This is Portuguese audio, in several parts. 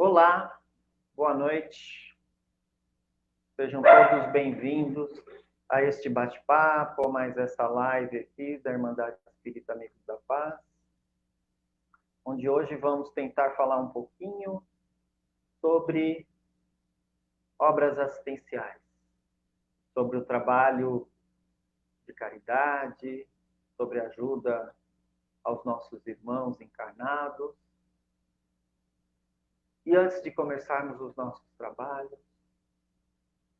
Olá, boa noite. Sejam todos bem-vindos a este bate-papo, a mais essa live aqui da Irmandade Espírita Amigos da Paz, onde hoje vamos tentar falar um pouquinho sobre obras assistenciais, sobre o trabalho de caridade, sobre ajuda aos nossos irmãos encarnados. E antes de começarmos os nossos trabalhos,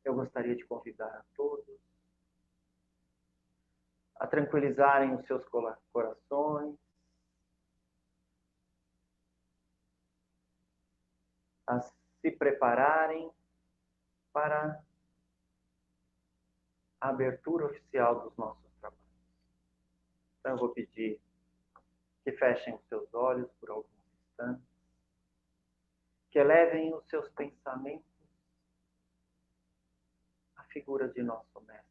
eu gostaria de convidar a todos a tranquilizarem os seus corações, a se prepararem para a abertura oficial dos nossos trabalhos. Então, eu vou pedir que fechem os seus olhos por alguns instantes, que elevem os seus pensamentos à figura de nosso Mestre,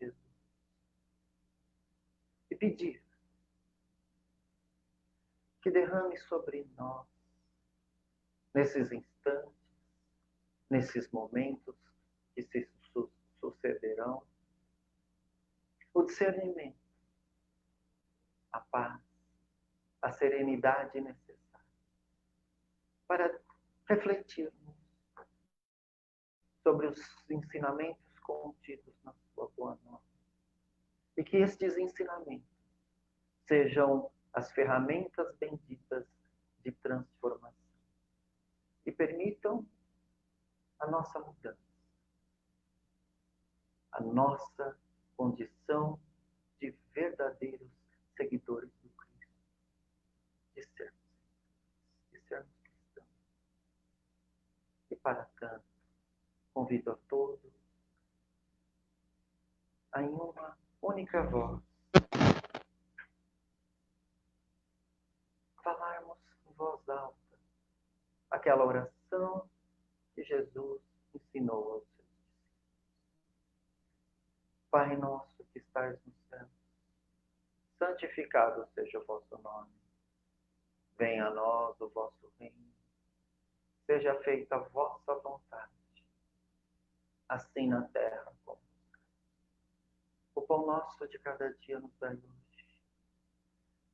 Jesus. E pedir que derrame sobre nós, nesses instantes, nesses momentos que se sucederão, o discernimento, a paz, a serenidade necessária para refletirmos sobre os ensinamentos contidos na sua boa nova. E que estes ensinamentos sejam as ferramentas benditas de transformação e permitam a nossa mudança, a nossa condição de verdadeiros seguidores do Cristo, de sermos cristãos. E para tanto, convido a todos a, em uma única voz, falarmos em voz alta aquela oração que Jesus ensinou aos seus discípulos. Pai nosso que estais no céu, santificado seja o vosso nome. Venha a nós o vosso reino. Seja feita a vossa vontade, assim na terra como no céu. O pão nosso de cada dia nos dai hoje.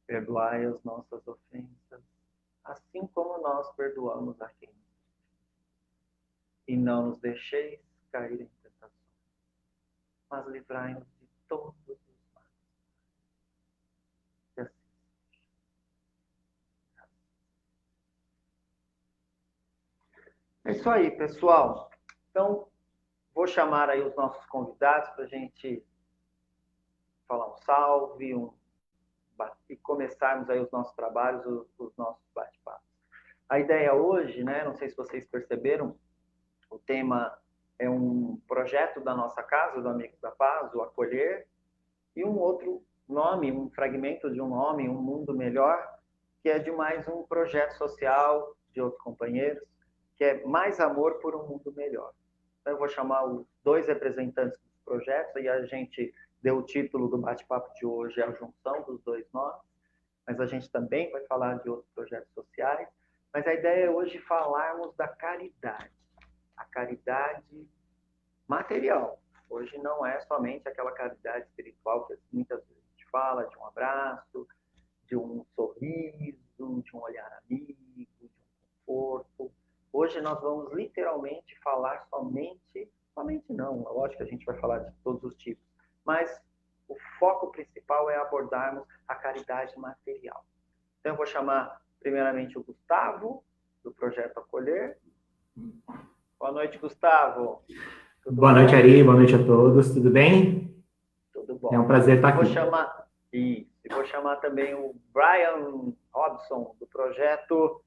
Perdoai as nossas ofensas, assim como nós perdoamos a quem nos ofende. E não nos deixeis cair em tentações, mas livrai-nos de todos os males. E assim seja. É isso aí, pessoal. Então, vou chamar aí os nossos convidados para a gente falar um salve, e começarmos aí os nossos trabalhos, os nossos bate-papos. A ideia hoje, né, não sei se vocês perceberam, o tema é um projeto da nossa casa, do Amigos da Paz, o Acolher, e um outro nome, um fragmento de um nome, Um Mundo Melhor, que é de mais um projeto social de outros companheiros, que é Mais Amor por um Mundo Melhor. Então, eu vou chamar os dois representantes dos projetos, e a gente deu o título do bate-papo de hoje, a junção dos dois nomes, mas a gente também vai falar de outros projetos sociais. Mas a ideia é hoje falarmos da caridade, a caridade material. Hoje não é somente aquela caridade espiritual que muitas vezes a gente fala, de um abraço, de um sorriso, de um olhar amigo, de um conforto. Hoje nós vamos literalmente falar somente não, lógico que a gente vai falar de todos os tipos, mas o foco principal é abordarmos a caridade material. Então eu vou chamar primeiramente o Gustavo, do Projeto Acolher. Boa noite, Gustavo. Tudo Boa noite, Ari. Boa noite a todos. Tudo bem? Tudo bom. É um prazer estar aqui. Vou chamar também o Brian Robson, do Projeto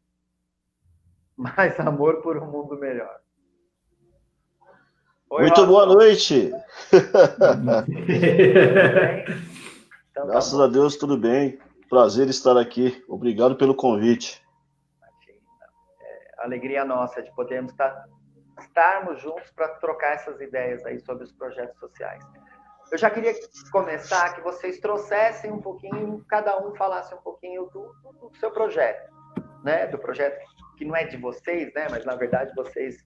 Mais Amor por um Mundo Melhor. Oi, muito Robson. Boa noite. Então, graças a Deus, tudo bem. Prazer estar aqui. Obrigado pelo convite. Alegria nossa de podermos estarmos juntos para trocar essas ideias aí sobre os projetos sociais. Eu já queria começar que vocês trouxessem um pouquinho, cada um falasse um pouquinho do seu projeto. né, do projeto, que não é de vocês, né, mas na verdade vocês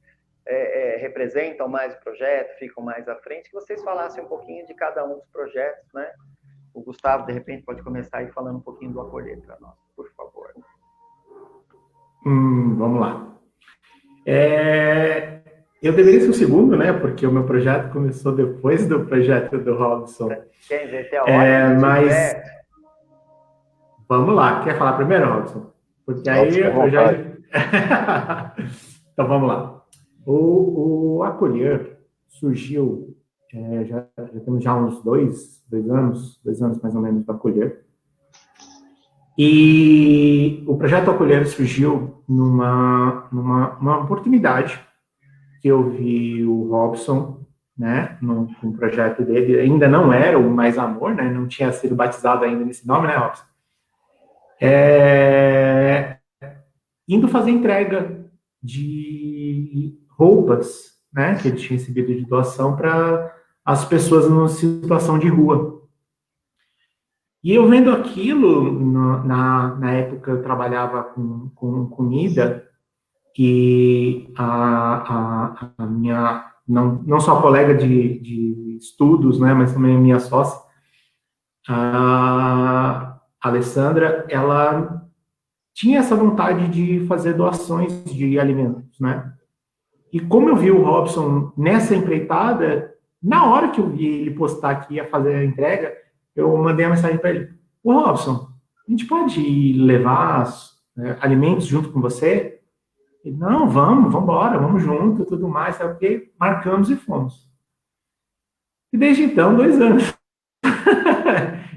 representam mais o projeto, ficam mais à frente, que vocês falassem um pouquinho de cada um dos projetos, né? O Gustavo, de repente, pode começar aí falando um pouquinho do Acolher para nós, por favor. Vamos lá. Eu deveria ser o segundo, né? Porque o meu projeto começou depois do projeto do Robson. Quer inverter a ordem? Mas vamos lá. Quer falar primeiro, Robson? Porque aí eu já... Então vamos lá. O Acolher surgiu, já temos já uns dois anos mais ou menos do Acolher. E o projeto Acolher surgiu numa oportunidade que eu vi o Robson, né, no projeto dele, ainda não era o Mais Amor, né, não tinha sido batizado ainda nesse nome, né, Robson? Indo fazer entrega de roupas, né, que ele tinha recebido de doação para as pessoas em situação de rua. E eu vendo aquilo, na época eu trabalhava com comida, e a minha, não só colega de estudos, né, mas também a minha sócia, a Alessandra, ela tinha essa vontade de fazer doações de alimentos, né? E como eu vi o Robson nessa empreitada, na hora que eu vi ele postar que ia fazer a entrega, eu mandei a mensagem para ele: ô Robson, a gente pode levar alimentos junto com você? Ele: não, vamos embora, vamos junto, tudo mais, sabe o quê? Marcamos e fomos. E desde então, 2 anos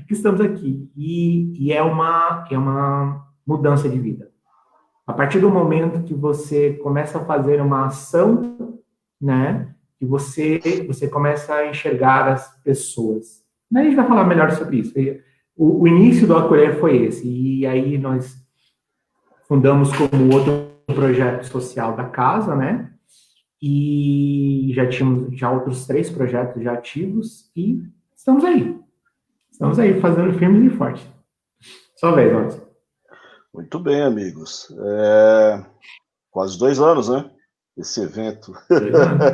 que estamos aqui. E é uma mudança de vida. A partir do momento que você começa a fazer uma ação, né, que você começa a enxergar as pessoas. A gente vai falar melhor sobre isso. O início do Acolher foi esse. E aí nós fundamos como outro projeto social da casa, né? E já tínhamos outros 3 projetos já ativos e estamos aí. Estamos aí, fazendo firmes e fortes. Só vez, Robson. Muito bem, amigos. Quase 2 anos, né? Esse evento. 2 anos.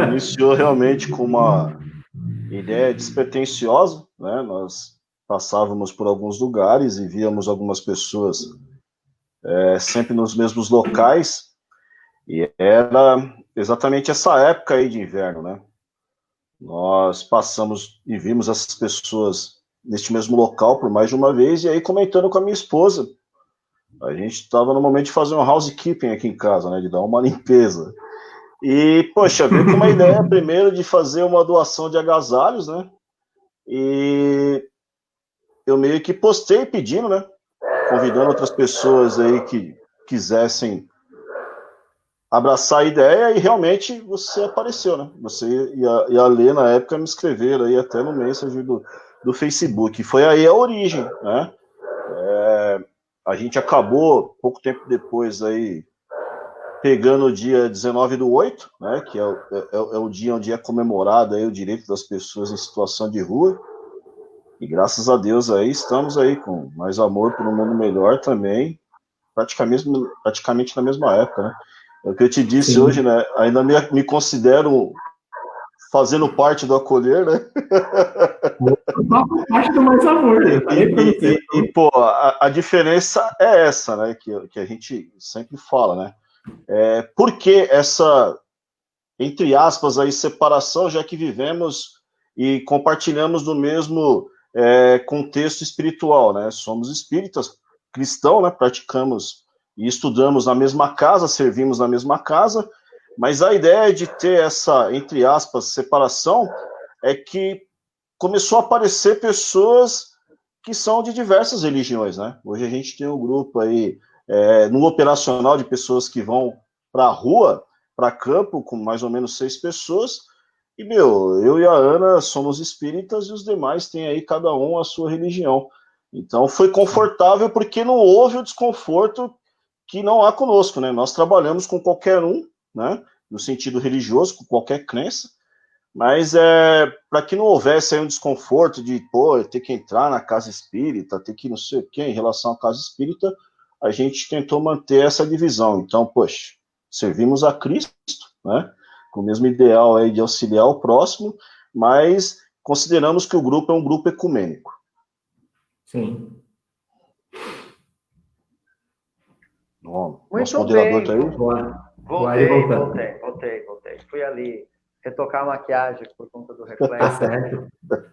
Iniciou realmente com uma ideia despretensiosa, né? Nós passávamos por alguns lugares e víamos algumas pessoas sempre nos mesmos locais, e era exatamente essa época aí de inverno, né? Nós passamos e vimos essas pessoas neste mesmo local por mais de uma vez, e aí comentando com a minha esposa, a gente estava no momento de fazer um housekeeping aqui em casa, né, de dar uma limpeza. E, poxa, veio com uma ideia primeiro de fazer uma doação de agasalhos, né, e eu meio que postei pedindo, né, convidando outras pessoas aí que quisessem abraçar a ideia, e realmente você apareceu, né? Você e a Lê, na época, me escreveram aí até no Messenger do Facebook. Foi aí a origem, né? A gente acabou, pouco tempo depois, aí, pegando o dia 19/8, né? Que é o dia onde é comemorado aí o direito das pessoas em situação de rua. E graças a Deus aí estamos aí com Mais Amor por um Mundo Melhor também, praticamente na mesma época, né? É o que eu te disse. Sim. Hoje, né? Ainda me considero fazendo parte do Acolher, né? Parte do Mais Amor. E pô, a diferença é essa, né? Que a gente sempre fala, né? Por que essa, entre aspas, aí, separação, já que vivemos e compartilhamos do mesmo contexto espiritual, né? Somos espíritas, cristãos, né? Praticamos e estudamos na mesma casa, servimos na mesma casa, mas a ideia de ter essa, entre aspas, separação é que começou a aparecer pessoas que são de diversas religiões, né? Hoje a gente tem um grupo aí, no operacional, de pessoas que vão para a rua, para campo, com mais ou menos 6 pessoas, e, eu e a Ana somos espíritas e os demais têm aí cada um a sua religião. Então foi confortável porque não houve o desconforto que não há conosco, né? Nós trabalhamos com qualquer um, né? No sentido religioso, com qualquer crença, mas para que não houvesse aí um desconforto de, ter que entrar na casa espírita, ter que não sei o quê em relação à casa espírita, a gente tentou manter essa divisão. Então, poxa, servimos a Cristo, né, com o mesmo ideal aí de auxiliar o próximo, mas consideramos que o grupo é um grupo ecumênico. Sim. Bom, Muito nosso moderador bem. está aí? Voltei. Fui ali retocar a maquiagem por conta do Tá reflexo. certo.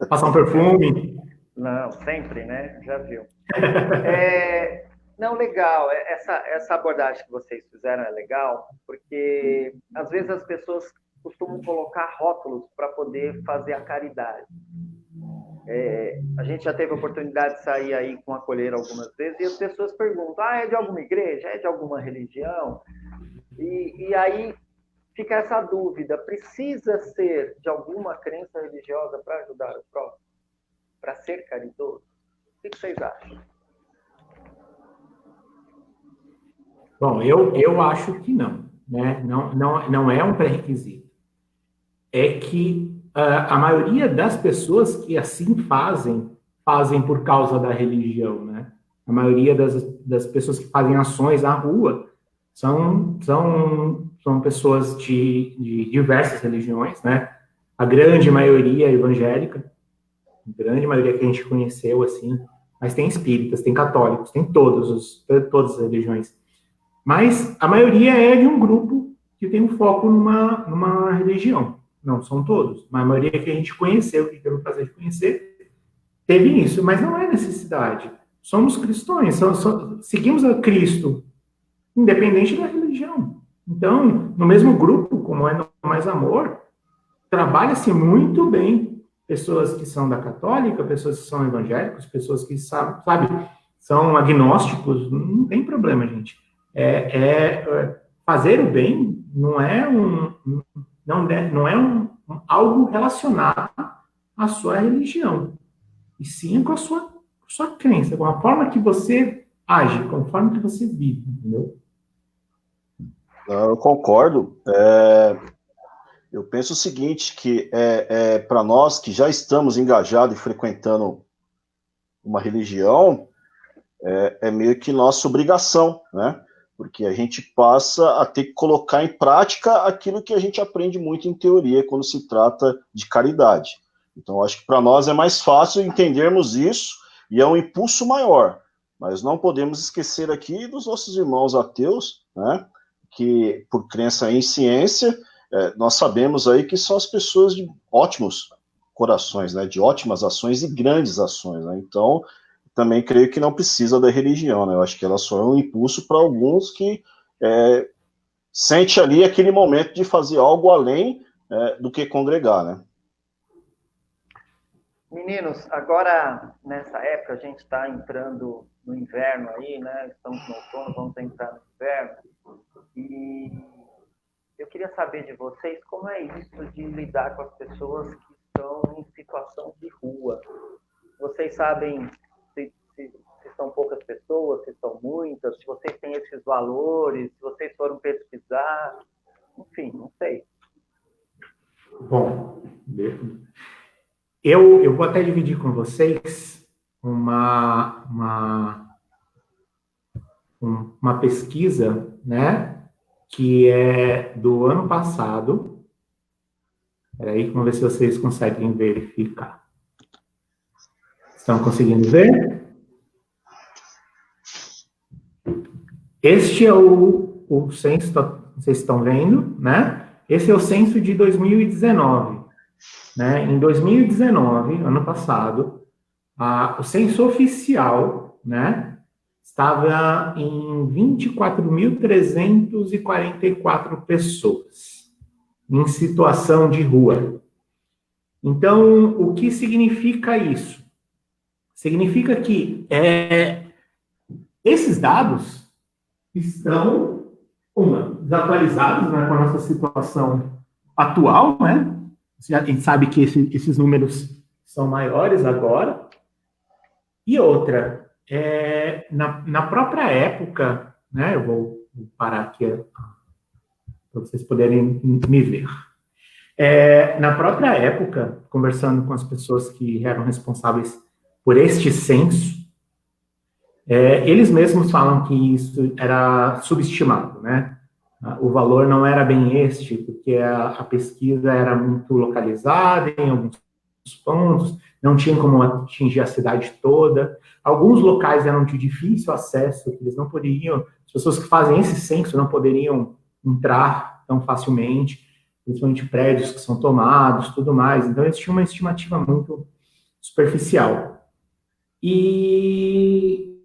Passar um perfume. Não, sempre, né? Já viu. Não, legal. Essa abordagem que vocês fizeram é legal, porque às vezes as pessoas costumam colocar rótulos para poder fazer a caridade. A gente já teve a oportunidade de sair aí com a colheira algumas vezes, e as pessoas perguntam, é de alguma igreja? É de alguma religião? E aí fica essa dúvida, precisa ser de alguma crença religiosa para ajudar o próximo? Para ser caridoso? O que vocês acham? Bom, eu acho que não, né? Não é um pré-requisito. É que a maioria das pessoas que assim fazem por causa da religião, né? A maioria das pessoas que fazem ações na rua são pessoas de diversas religiões, né? A grande maioria é evangélica, a grande maioria que a gente conheceu, assim, mas tem espíritas, tem católicos, tem todas as religiões. Mas a maioria é de um grupo que tem um foco numa religião. Não são todos, mas a maioria que a gente conheceu, que teve o prazer de conhecer, teve isso, mas não é necessidade. Somos cristãos, seguimos a Cristo, independente da religião. Então, no mesmo grupo, como é No Mais Amor, trabalha-se muito bem pessoas que são da católica, pessoas que são evangélicos, pessoas que são agnósticos, não tem problema, gente. Fazer o bem não é algo relacionado à sua religião, e sim com a sua crença, com a forma que você age, com a forma que você vive, entendeu? Eu concordo. Eu penso o seguinte, que para nós que já estamos engajados e frequentando uma religião, é meio que nossa obrigação, né? Porque a gente passa a ter que colocar em prática aquilo que a gente aprende muito em teoria quando se trata de caridade. Então, acho que para nós é mais fácil entendermos isso e é um impulso maior. Mas não podemos esquecer aqui dos nossos irmãos ateus, né? Que, por crença em ciência, nós sabemos aí que são as pessoas de ótimos corações, né? De ótimas ações e grandes ações, né? Então, também creio que não precisa da religião, né? Eu acho que ela só é um impulso para alguns que sente ali aquele momento de fazer algo além do que congregar, né? Meninos, agora, nessa época, a gente está entrando no inverno aí, né? Estamos no outono, vamos entrar no inverno. E eu queria saber de vocês como é isso de lidar com as pessoas que estão em situação de rua. Vocês sabem se são poucas pessoas, se são muitas, se vocês têm esses valores, se vocês foram pesquisar, enfim, não sei. Bom, eu vou até dividir com vocês uma pesquisa, né, que é do ano passado. Peraí, vamos ver se vocês conseguem verificar. Estão conseguindo ver? Este é o censo, vocês estão vendo, né? Esse é o censo de 2019. Né? Em 2019, ano passado, o censo oficial, né, estava em 24.344 pessoas em situação de rua. Então, o que significa isso? Significa que esses dados estão, desatualizados, né, com a nossa situação atual, né? A gente sabe que esses números são maiores agora. E outra, na própria época, né, eu vou parar aqui para vocês poderem me ver. Na própria época, conversando com as pessoas que eram responsáveis por este censo, Eles mesmos falam que isso era subestimado, né? O valor não era bem este, porque a pesquisa era muito localizada em alguns pontos, não tinha como atingir a cidade toda. Alguns locais eram de difícil acesso, que eles não poderiam, as pessoas que fazem esse censo não poderiam entrar tão facilmente, principalmente prédios que são tomados, tudo mais. Então, eles tinham uma estimativa muito superficial. E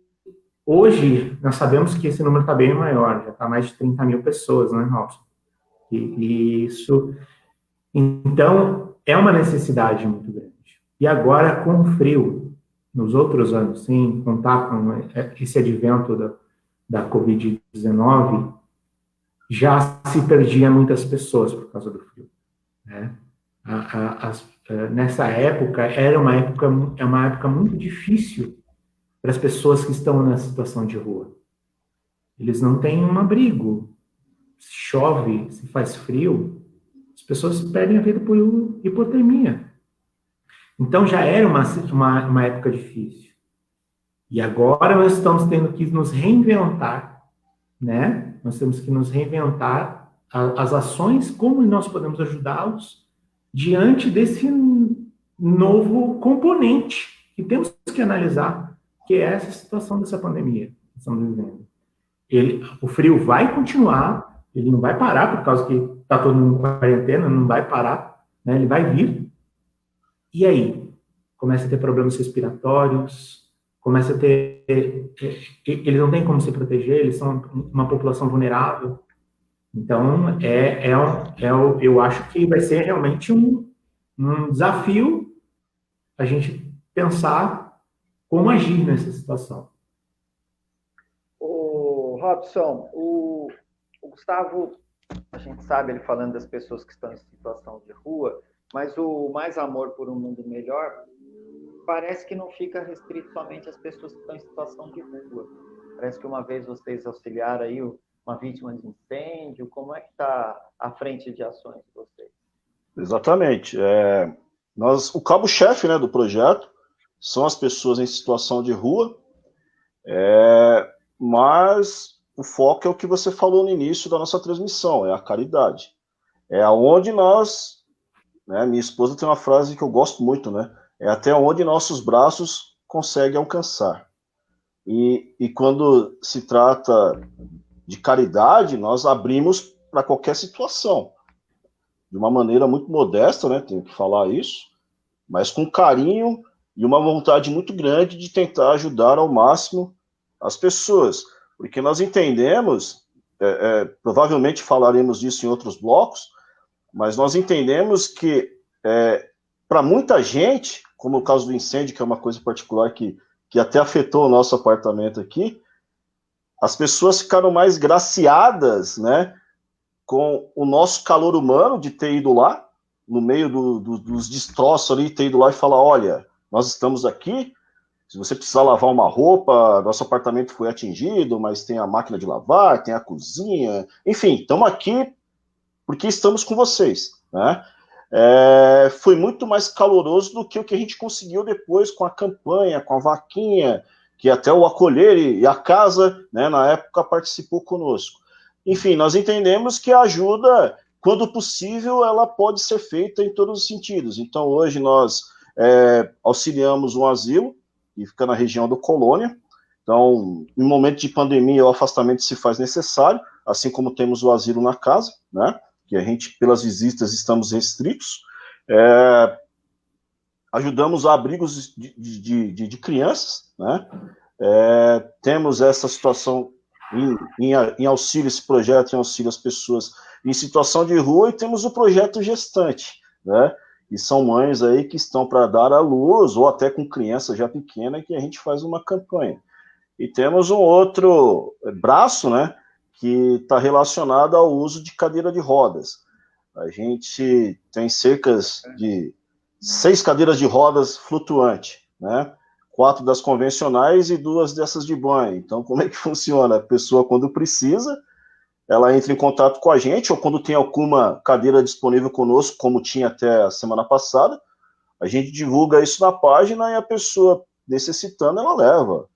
hoje, nós sabemos que esse número está bem maior, já está mais de 30 mil pessoas, né, Robson? E isso, então, é uma necessidade muito grande. E agora, com o frio, nos outros anos, sem contar com esse advento da Covid-19, já se perdia muitas pessoas por causa do frio, né? Nessa época, é uma época muito difícil para as pessoas que estão na situação de rua. Eles não têm um abrigo. Se chove, se faz frio, as pessoas perdem a vida por hipotermia. Então já era uma época difícil. E agora nós estamos tendo que nos reinventar, né? Nós temos que nos reinventar as ações, como nós podemos ajudá-los diante desse novo componente que temos que analisar, que é essa situação dessa pandemia que estamos vivendo. O frio vai continuar, ele não vai parar, por causa que está todo mundo em quarentena, não vai parar, né? Ele vai vir. E aí? Começa a ter problemas respiratórios, começa a ter... Eles não têm como se proteger, eles são uma população vulnerável. Então, eu acho que vai ser realmente um desafio a gente pensar como agir nessa situação. Robson, o Gustavo, a gente sabe ele falando das pessoas que estão em situação de rua, mas o Mais Amor por um Mundo Melhor parece que não fica restrito somente às pessoas que estão em situação de rua. Parece que uma vez vocês auxiliaram aí uma vítima de incêndio. Como é que está a frente de ações de vocês? Exatamente. O cabo-chefe, né, do projeto são as pessoas em situação de rua, mas o foco é o que você falou no início da nossa transmissão, é a caridade. É aonde nós, né, minha esposa tem uma frase que eu gosto muito, né, é até onde nossos braços conseguem alcançar. E quando se trata de caridade, nós abrimos para qualquer situação, de uma maneira muito modesta, né, tenho que falar isso, mas com carinho e uma vontade muito grande de tentar ajudar ao máximo as pessoas, porque nós entendemos, provavelmente falaremos disso em outros blocos, mas nós entendemos que para muita gente, como o caso do incêndio, que é uma coisa particular que até afetou o nosso apartamento aqui, as pessoas ficaram mais graciadas, né, com o nosso calor humano de ter ido lá, no meio dos destroços ali, ter ido lá e falar, olha, nós estamos aqui, se você precisar lavar uma roupa, nosso apartamento foi atingido, mas tem a máquina de lavar, tem a cozinha, enfim, estamos aqui porque estamos com vocês, né? Foi muito mais caloroso do que o que a gente conseguiu depois com a campanha, com a vaquinha, que até o Acolher e a Casa, né, na época, participou conosco. Enfim, nós entendemos que a ajuda, quando possível, ela pode ser feita em todos os sentidos. Então, hoje nós auxiliamos um asilo, que fica na região do Colônia. Então, em momento de pandemia, o afastamento se faz necessário, assim como temos o asilo na casa, né, que a gente, pelas visitas, estamos restritos. Ajudamos a abrigos de crianças, né? Temos essa situação em auxílio, esse projeto em auxílio às pessoas em situação de rua, e temos o projeto Gestante, né? E são mães aí que estão para dar à luz, ou até com criança já pequena, que a gente faz uma campanha. E temos um outro braço, né, que está relacionado ao uso de cadeira de rodas. A gente tem cerca de 6 cadeiras de rodas flutuantes, né? 4 das convencionais e 2 dessas de banho. Então, como é que funciona? A pessoa, quando precisa, ela entra em contato com a gente, ou quando tem alguma cadeira disponível conosco, como tinha até a semana passada, a gente divulga isso na página e a pessoa necessitando, ela leva.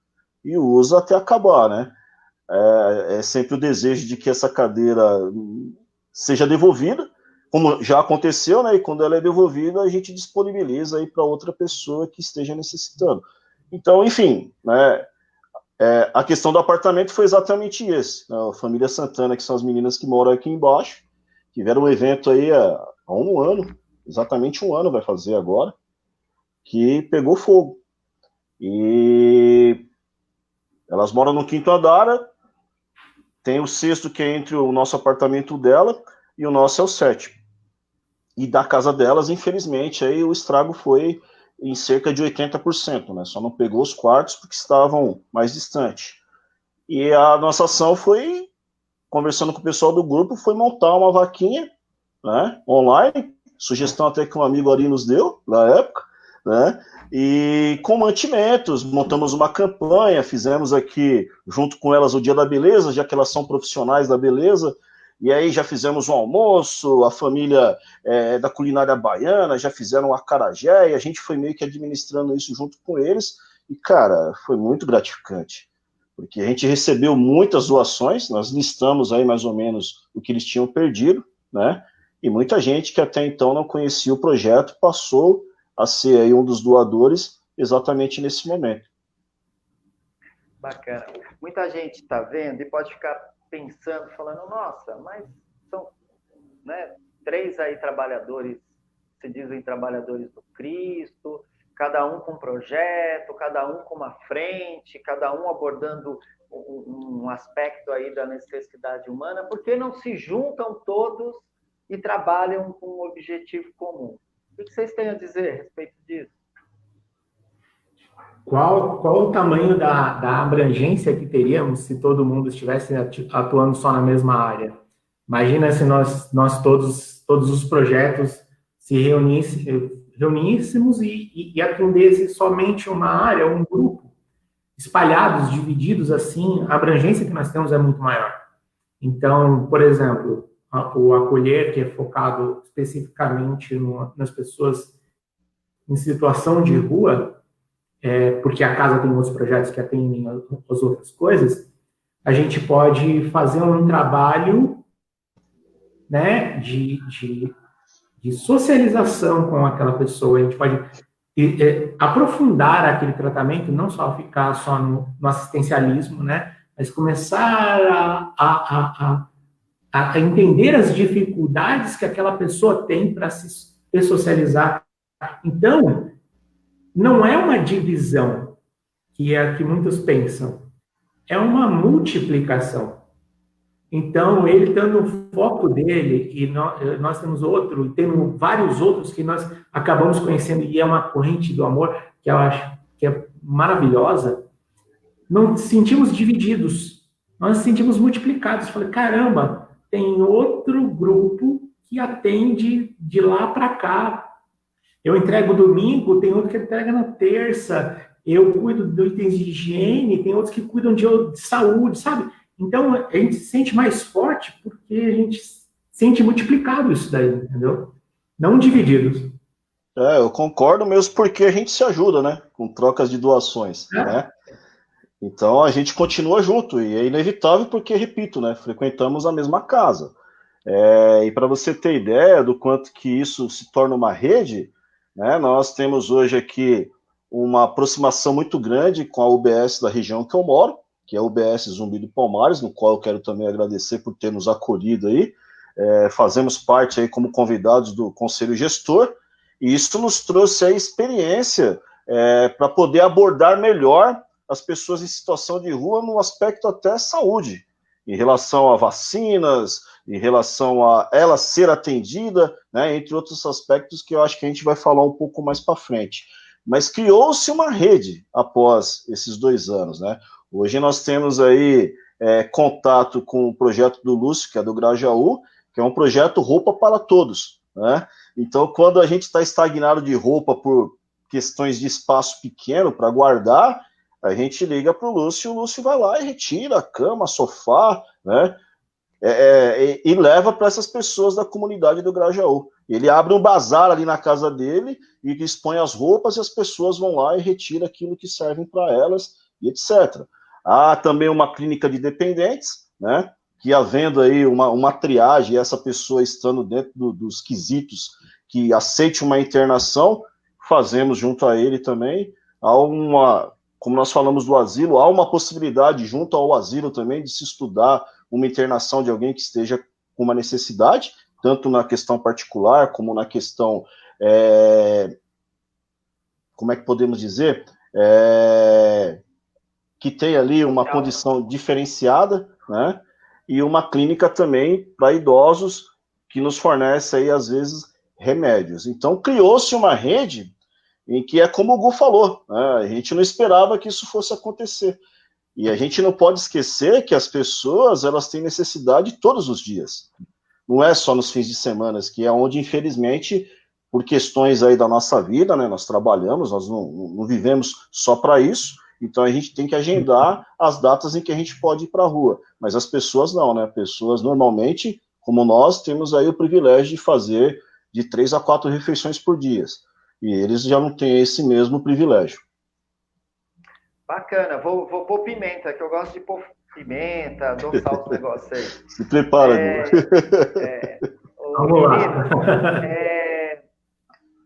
e usa até acabar, né? É sempre o desejo de que essa cadeira seja devolvida, como já aconteceu, né? E quando ela é devolvida, a gente disponibiliza aí para outra pessoa que esteja necessitando. Então, enfim, né? A questão do apartamento foi exatamente esse. Né? A família Santana, que são as meninas que moram aqui embaixo, tiveram um evento aí há um ano, exatamente um ano vai fazer agora, que pegou fogo. E elas moram no 5º andar, tem o 6º que é entre o nosso apartamento dela e o nosso é o 7º. E da casa delas, infelizmente, aí o estrago foi em cerca de 80%, né? Só não pegou os quartos porque estavam mais distantes. E a nossa ação foi, conversando com o pessoal do grupo, foi montar uma vaquinha, né, online, sugestão até que um amigo ali nos deu, na época, né, e com mantimentos, montamos uma campanha, fizemos aqui, junto com elas, o Dia da Beleza, já que elas são profissionais da beleza, e aí já fizemos um almoço, a família da culinária baiana, já fizeram um acarajé, e a gente foi meio que administrando isso junto com eles, e, cara, foi muito gratificante, porque a gente recebeu muitas doações, nós listamos aí mais ou menos o que eles tinham perdido, né, e muita gente que até então não conhecia o projeto passou a ser aí um dos doadores exatamente nesse momento. Bacana. Muita gente está vendo e pode ficar pensando, falando, nossa, mas são, né, 3 aí trabalhadores, se dizem trabalhadores do Cristo, cada um com um projeto, cada um com uma frente, cada um abordando um aspecto aí da necessidade humana, por que não se juntam todos e trabalham com um objetivo comum? O que vocês têm a dizer a respeito disso? Qual o tamanho da abrangência que teríamos se todo mundo estivesse atuando só na mesma área? Imagina se nós todos os projetos se reuníssemos e atendesse somente uma área, um grupo, espalhados, divididos assim, a abrangência que nós temos é muito maior. Então, por exemplo, o Acolher, que é focado especificamente nas pessoas em situação de rua, porque a casa tem outros projetos que atendem as outras coisas, a gente pode fazer um trabalho, né, de socialização com aquela pessoa, a gente pode aprofundar aquele tratamento, não só ficar só no assistencialismo, né, mas começar a entender as dificuldades que aquela pessoa tem para se socializar. Então, não é uma divisão, que é a que muitos pensam, é uma multiplicação. Então, ele dando o foco dele, e nós temos outro, e temos vários outros que nós acabamos conhecendo, e é uma corrente do amor, que eu acho que é maravilhosa, não nos sentimos divididos, nós nos sentimos multiplicados. Falei, caramba, tem outro grupo que atende de lá para cá. Eu entrego domingo, tem outro que entrega na terça, eu cuido de itens de higiene, tem outros que cuidam de saúde, sabe? Então, a gente se sente mais forte porque a gente sente multiplicado isso daí, entendeu? Não divididos. Eu concordo mesmo porque a gente se ajuda, né? Com trocas de doações, né? Então, a gente continua junto e é inevitável porque, repito, né? Frequentamos a mesma casa. E para você ter ideia do quanto que isso se torna uma rede, né? Nós temos hoje aqui uma aproximação muito grande com a UBS da região que eu moro, que é a UBS Zumbi do Palmares, no qual eu quero também agradecer por ter nos acolhido aí. Fazemos parte aí como convidados do Conselho Gestor, e isso nos trouxe a experiência para poder abordar melhor as pessoas em situação de rua no aspecto até saúde, em relação a vacinas, em relação a ela ser atendida, né, entre outros aspectos que eu acho que a gente vai falar um pouco mais para frente. Mas criou-se uma rede após esses 2 anos, né? Hoje nós temos aí contato com o projeto do Lúcio, que é do Grajaú, que é um projeto Roupa para Todos, né? Então, quando a gente está estagnado de roupa por questões de espaço pequeno para guardar, a gente liga para o Lúcio vai lá e retira a cama, sofá, né? E leva para essas pessoas da comunidade do Grajaú. Ele abre um bazar ali na casa dele e expõe as roupas e as pessoas vão lá e retiram aquilo que servem para elas e etc. Há também uma clínica de dependentes, né, que havendo aí uma triagem, essa pessoa estando dentro dos quesitos que aceite uma internação, fazemos junto a ele também. Há como nós falamos do asilo, há uma possibilidade junto ao asilo também de se estudar uma internação de alguém que esteja com uma necessidade, tanto na questão particular, como na questão, como é que podemos dizer, que tem ali uma condição diferenciada, né? E uma clínica também para idosos que nos fornece aí, às vezes, remédios. Então, criou-se uma rede em que é como o Gu falou, né? A gente não esperava que isso fosse acontecer. E a gente não pode esquecer que as pessoas, elas têm necessidade todos os dias. Não é só nos fins de semana, que é onde, infelizmente, por questões aí da nossa vida, né? Nós trabalhamos, nós não vivemos só para isso. Então, a gente tem que agendar as datas em que a gente pode ir para a rua. Mas as pessoas não, né? Pessoas, normalmente, como nós, temos aí o privilégio de fazer de 3 a 4 refeições por dia. E eles já não têm esse mesmo privilégio. Bacana. Vou pôr pimenta, que eu gosto de pôr pimenta, adoçar os negócios aí. Se prepara, Vamos lá.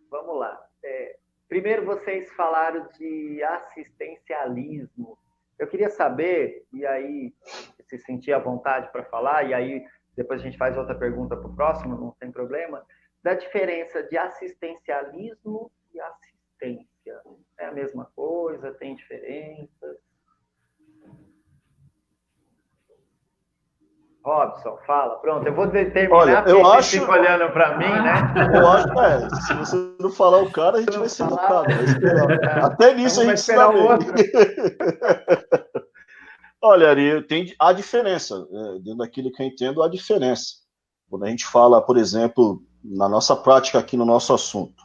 Vamos lá. Primeiro, vocês falaram de assistencialismo. Eu queria saber, e aí, se sentir à vontade para falar, e aí depois a gente faz outra pergunta para o próximo, não tem problema, da diferença de assistencialismo e assistência. É a mesma coisa? Tem diferenças? Robson, fala. Pronto, eu vou terminar. Olha, porque eu vocês ficam olhando para mim, né? Eu acho, se você não falar o cara, a gente vai ser educado. Até nisso a gente se dá bem. Olha, Ari, tem a diferença. Dentro daquilo que eu entendo, há diferença. Quando a gente fala, por exemplo, na nossa prática aqui no nosso assunto,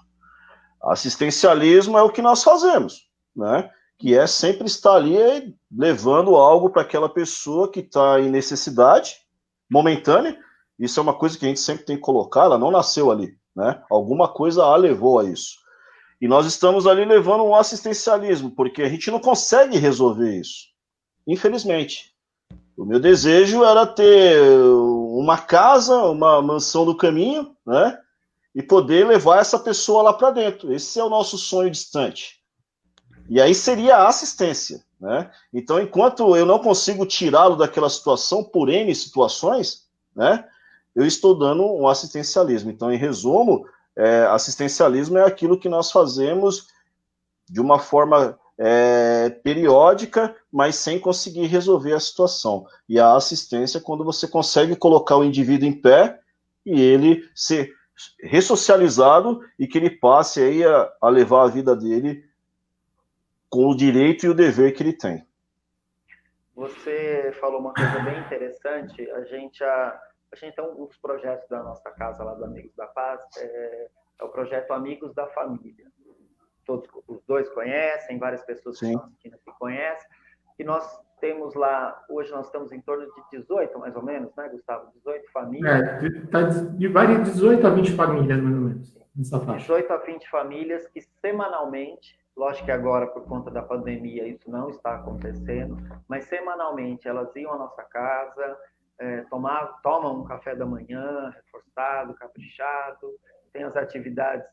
assistencialismo é o que nós fazemos, né? Que é sempre estar ali levando algo para aquela pessoa que está em necessidade momentânea. Isso é uma coisa que a gente sempre tem que colocar, ela não nasceu ali, né? Alguma coisa a levou a isso. E nós estamos ali levando um assistencialismo, porque a gente não consegue resolver isso, infelizmente. O meu desejo era ter uma casa, uma mansão do caminho, né? E poder levar essa pessoa lá para dentro. Esse é o nosso sonho distante. E aí seria a assistência, né? Então, enquanto eu não consigo tirá-lo daquela situação, por N situações, né? Eu estou dando um assistencialismo. Então, em resumo, assistencialismo é aquilo que nós fazemos de uma forma periódica, mas sem conseguir resolver a situação. E a assistência é quando você consegue colocar o indivíduo em pé e ele ser ressocializado e que ele passe aí a levar a vida dele com o direito e o dever que ele tem. Você falou uma coisa bem interessante. A gente tem um dos projetos da nossa casa lá do Amigos da Paz, é o projeto Amigos da Família. Todos os dois conhecem, várias pessoas que estão assistindo aqui conhecem. E nós temos lá, hoje nós estamos em torno de 18, mais ou menos, né, Gustavo? 18 famílias. Vai de 18 a 20 famílias, mais ou menos, nessa faixa. 18 a 20 famílias que semanalmente, lógico que agora, por conta da pandemia, isso não está acontecendo, mas semanalmente elas iam à nossa casa, tomam um café da manhã, reforçado, caprichado, tem as atividades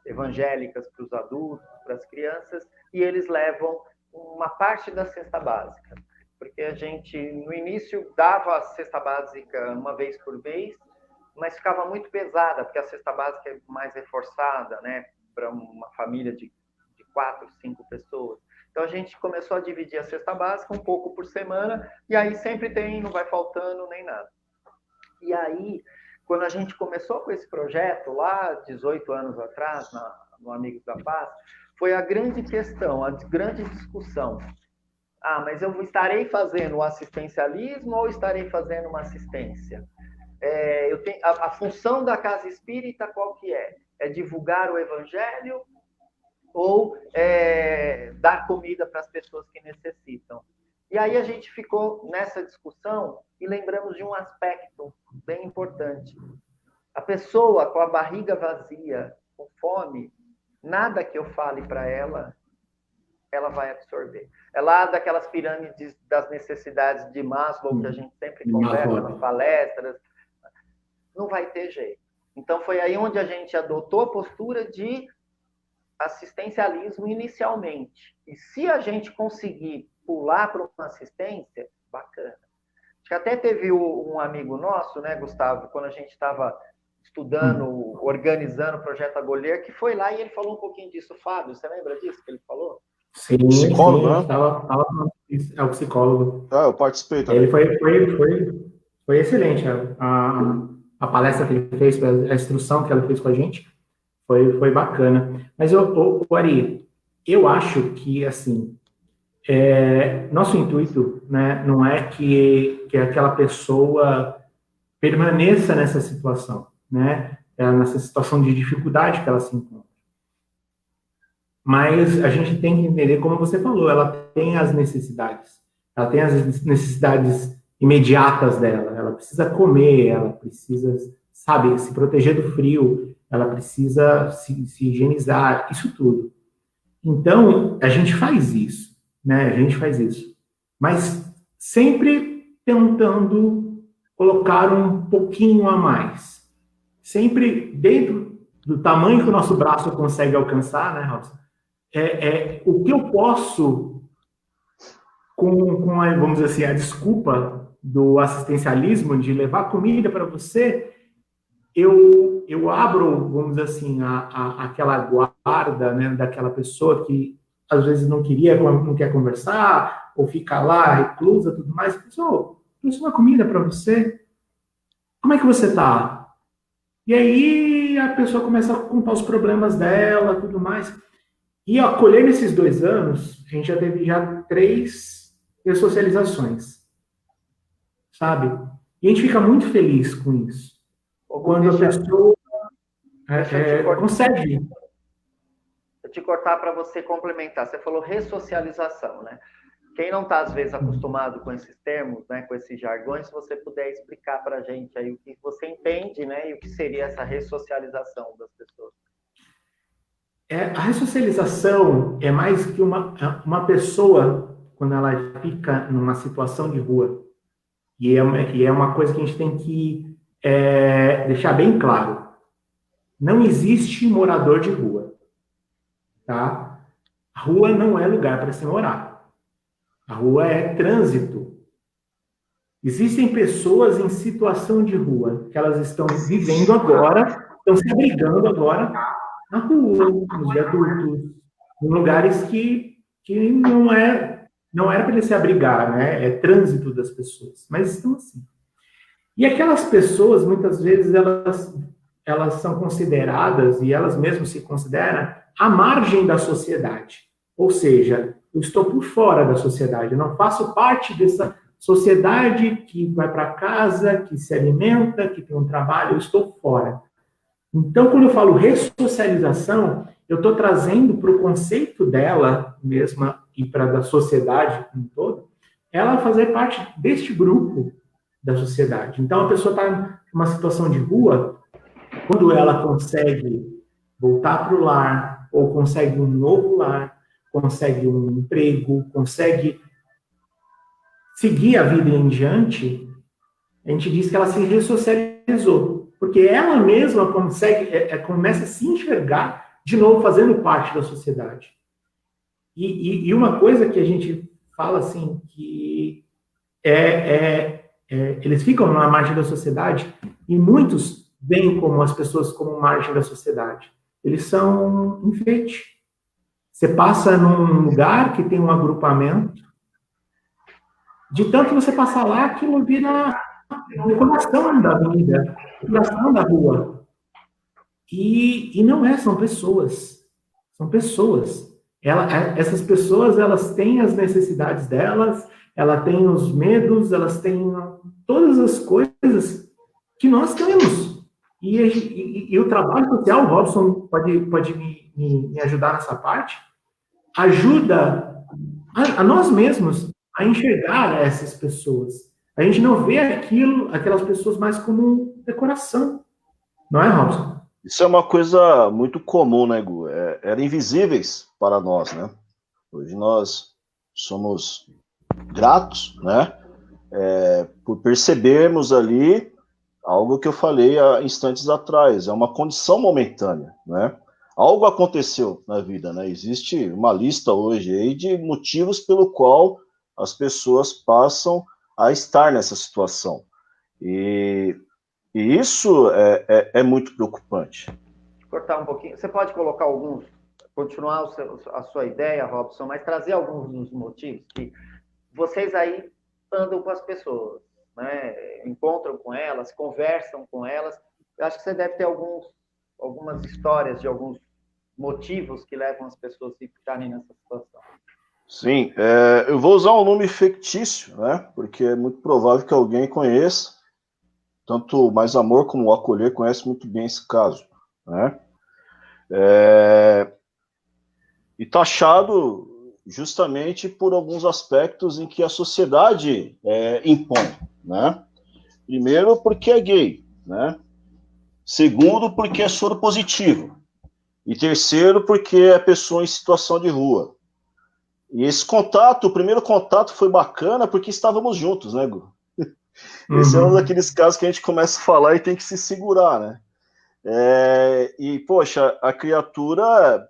evangélicas para os adultos, para as crianças, e eles levam uma parte da cesta básica. Porque a gente, no início, dava a cesta básica uma vez por mês, mas ficava muito pesada, porque a cesta básica é mais reforçada, né, para uma família de 4, 5 pessoas. Então, a gente começou a dividir a cesta básica um pouco por semana, e aí sempre tem, não vai faltando nem nada. E aí, quando a gente começou com esse projeto, lá 18 anos atrás, no Amigos da Paz, foi a grande questão, a grande discussão. Mas eu estarei fazendo o assistencialismo ou estarei fazendo uma assistência? A função da Casa Espírita qual que é? É divulgar o Evangelho ou dar comida para as pessoas que necessitam? E aí a gente ficou nessa discussão e lembramos de um aspecto bem importante. A pessoa com a barriga vazia, com fome, nada que eu fale para ela ela vai absorver. É lá daquelas pirâmides das necessidades de Maslow, que a gente sempre conversa nas palestras, não vai ter jeito. Então, foi aí onde a gente adotou a postura de assistencialismo inicialmente. E se a gente conseguir pular para uma assistência, bacana. Acho que até teve um amigo nosso, né, Gustavo, quando a gente estava estudando, organizando o projeto Agolher, que foi lá e ele falou um pouquinho disso. Fábio, você lembra disso que ele falou? Sim, psicólogo, sim, né? É o psicólogo. Eu participei também. Ele foi excelente. A palestra que ele fez, a instrução que ela fez com a gente, foi bacana. Mas, Ari, eu acho que, assim, nosso intuito, né, não é que aquela pessoa permaneça nessa situação, né, nessa situação de dificuldade que ela se encontra. Mas a gente tem que entender, como você falou, ela tem as necessidades. Ela tem as necessidades imediatas dela. Ela precisa comer, ela precisa, sabe, se proteger do frio, ela precisa se higienizar, isso tudo. Então, a gente faz isso, né? A gente faz isso. Mas sempre tentando colocar um pouquinho a mais. Sempre dentro do tamanho que o nosso braço consegue alcançar, né, Robson? O que eu posso, com a, vamos dizer assim, a desculpa do assistencialismo, de levar comida para você, eu abro, vamos dizer assim, aquela guarda, né, daquela pessoa que às vezes não quer conversar, ou fica lá reclusa, tudo mais. Pessoal, trouxe uma comida para você. Como é que você está? E aí a pessoa começa a contar os problemas dela, tudo mais. E acolher nesses 2 anos, a gente já teve 3 ressocializações, sabe? E a gente fica muito feliz com isso. Quando a pessoa consegue. Deixa eu te cortar para você complementar. Você falou ressocialização, né? Quem não está, às vezes, acostumado com esses termos, né, com esses jargões, se você puder explicar para a gente aí o que você entende, né, e o que seria essa ressocialização das pessoas. A ressocialização é mais que uma pessoa, quando ela fica numa situação de rua, e é uma coisa que a gente tem que deixar bem claro. Não existe morador de rua, tá? A rua não é lugar para se morar. A rua é trânsito. Existem pessoas em situação de rua, que elas estão vivendo agora, estão se abrigando agora na rua, nos viadutos, em lugares que não era para eles se abrigar, né? É trânsito das pessoas, mas estão assim. E aquelas pessoas, muitas vezes, elas são consideradas, e elas mesmas se consideram, à margem da sociedade. Ou seja, eu estou por fora da sociedade, eu não faço parte dessa sociedade que vai para casa, que se alimenta, que tem um trabalho, eu estou fora. Então, quando eu falo ressocialização, eu estou trazendo para o conceito dela mesma e para da sociedade como um todo, ela fazer parte deste grupo da sociedade. Então, a pessoa está numa situação de rua, quando ela consegue voltar para o lar, ou consegue um novo lar, consegue um emprego, consegue seguir a vida em diante, a gente diz que ela se ressocializou. Porque ela mesma começa a se enxergar de novo fazendo parte da sociedade. E uma coisa que a gente fala assim, que eles ficam na margem da sociedade, e muitos veem como as pessoas como margem da sociedade. Eles são enfeite. Você passa num lugar que tem um agrupamento, de tanto você passar lá, aquilo vira o coração da vida, o coração da rua. E não são pessoas. São pessoas. Essas pessoas, elas têm as necessidades delas, elas têm os medos, elas têm todas as coisas que nós temos. E o trabalho social, o Robson pode me ajudar nessa parte, ajuda a nós mesmos a enxergar essas pessoas. A gente não vê aquelas pessoas mais como decoração. Não é, Robson? Isso é uma coisa muito comum, né, Gu? Eram invisíveis para nós, né? Hoje nós somos gratos, né, por percebermos ali algo que eu falei há instantes atrás, é uma condição momentânea, né? Algo aconteceu na vida, né? Existe uma lista hoje aí de motivos pelo qual as pessoas passam a estar nessa situação. E isso é muito preocupante. Cortar um pouquinho. Você pode colocar alguns, continuar a sua ideia, Robson, mas trazer alguns dos motivos que vocês aí andam com as pessoas, né? Encontram com elas, conversam com elas. Eu acho que você deve ter algumas histórias de alguns motivos que levam as pessoas a ficarem nessa situação. Sim, eu vou usar um nome fictício, né? Porque é muito provável que alguém conheça. Tanto o Mais Amor como o Acolher conhece muito bem esse caso, né? E taxado justamente por alguns aspectos em que a sociedade impõe, né? Primeiro, porque é gay, né? Segundo, porque é soro positivo. E terceiro, porque é pessoa em situação de rua. E esse contato, o primeiro contato foi bacana porque estávamos juntos, né, Gu? Esse é um daqueles casos que a gente começa a falar e tem que se segurar, né? E, poxa, a criatura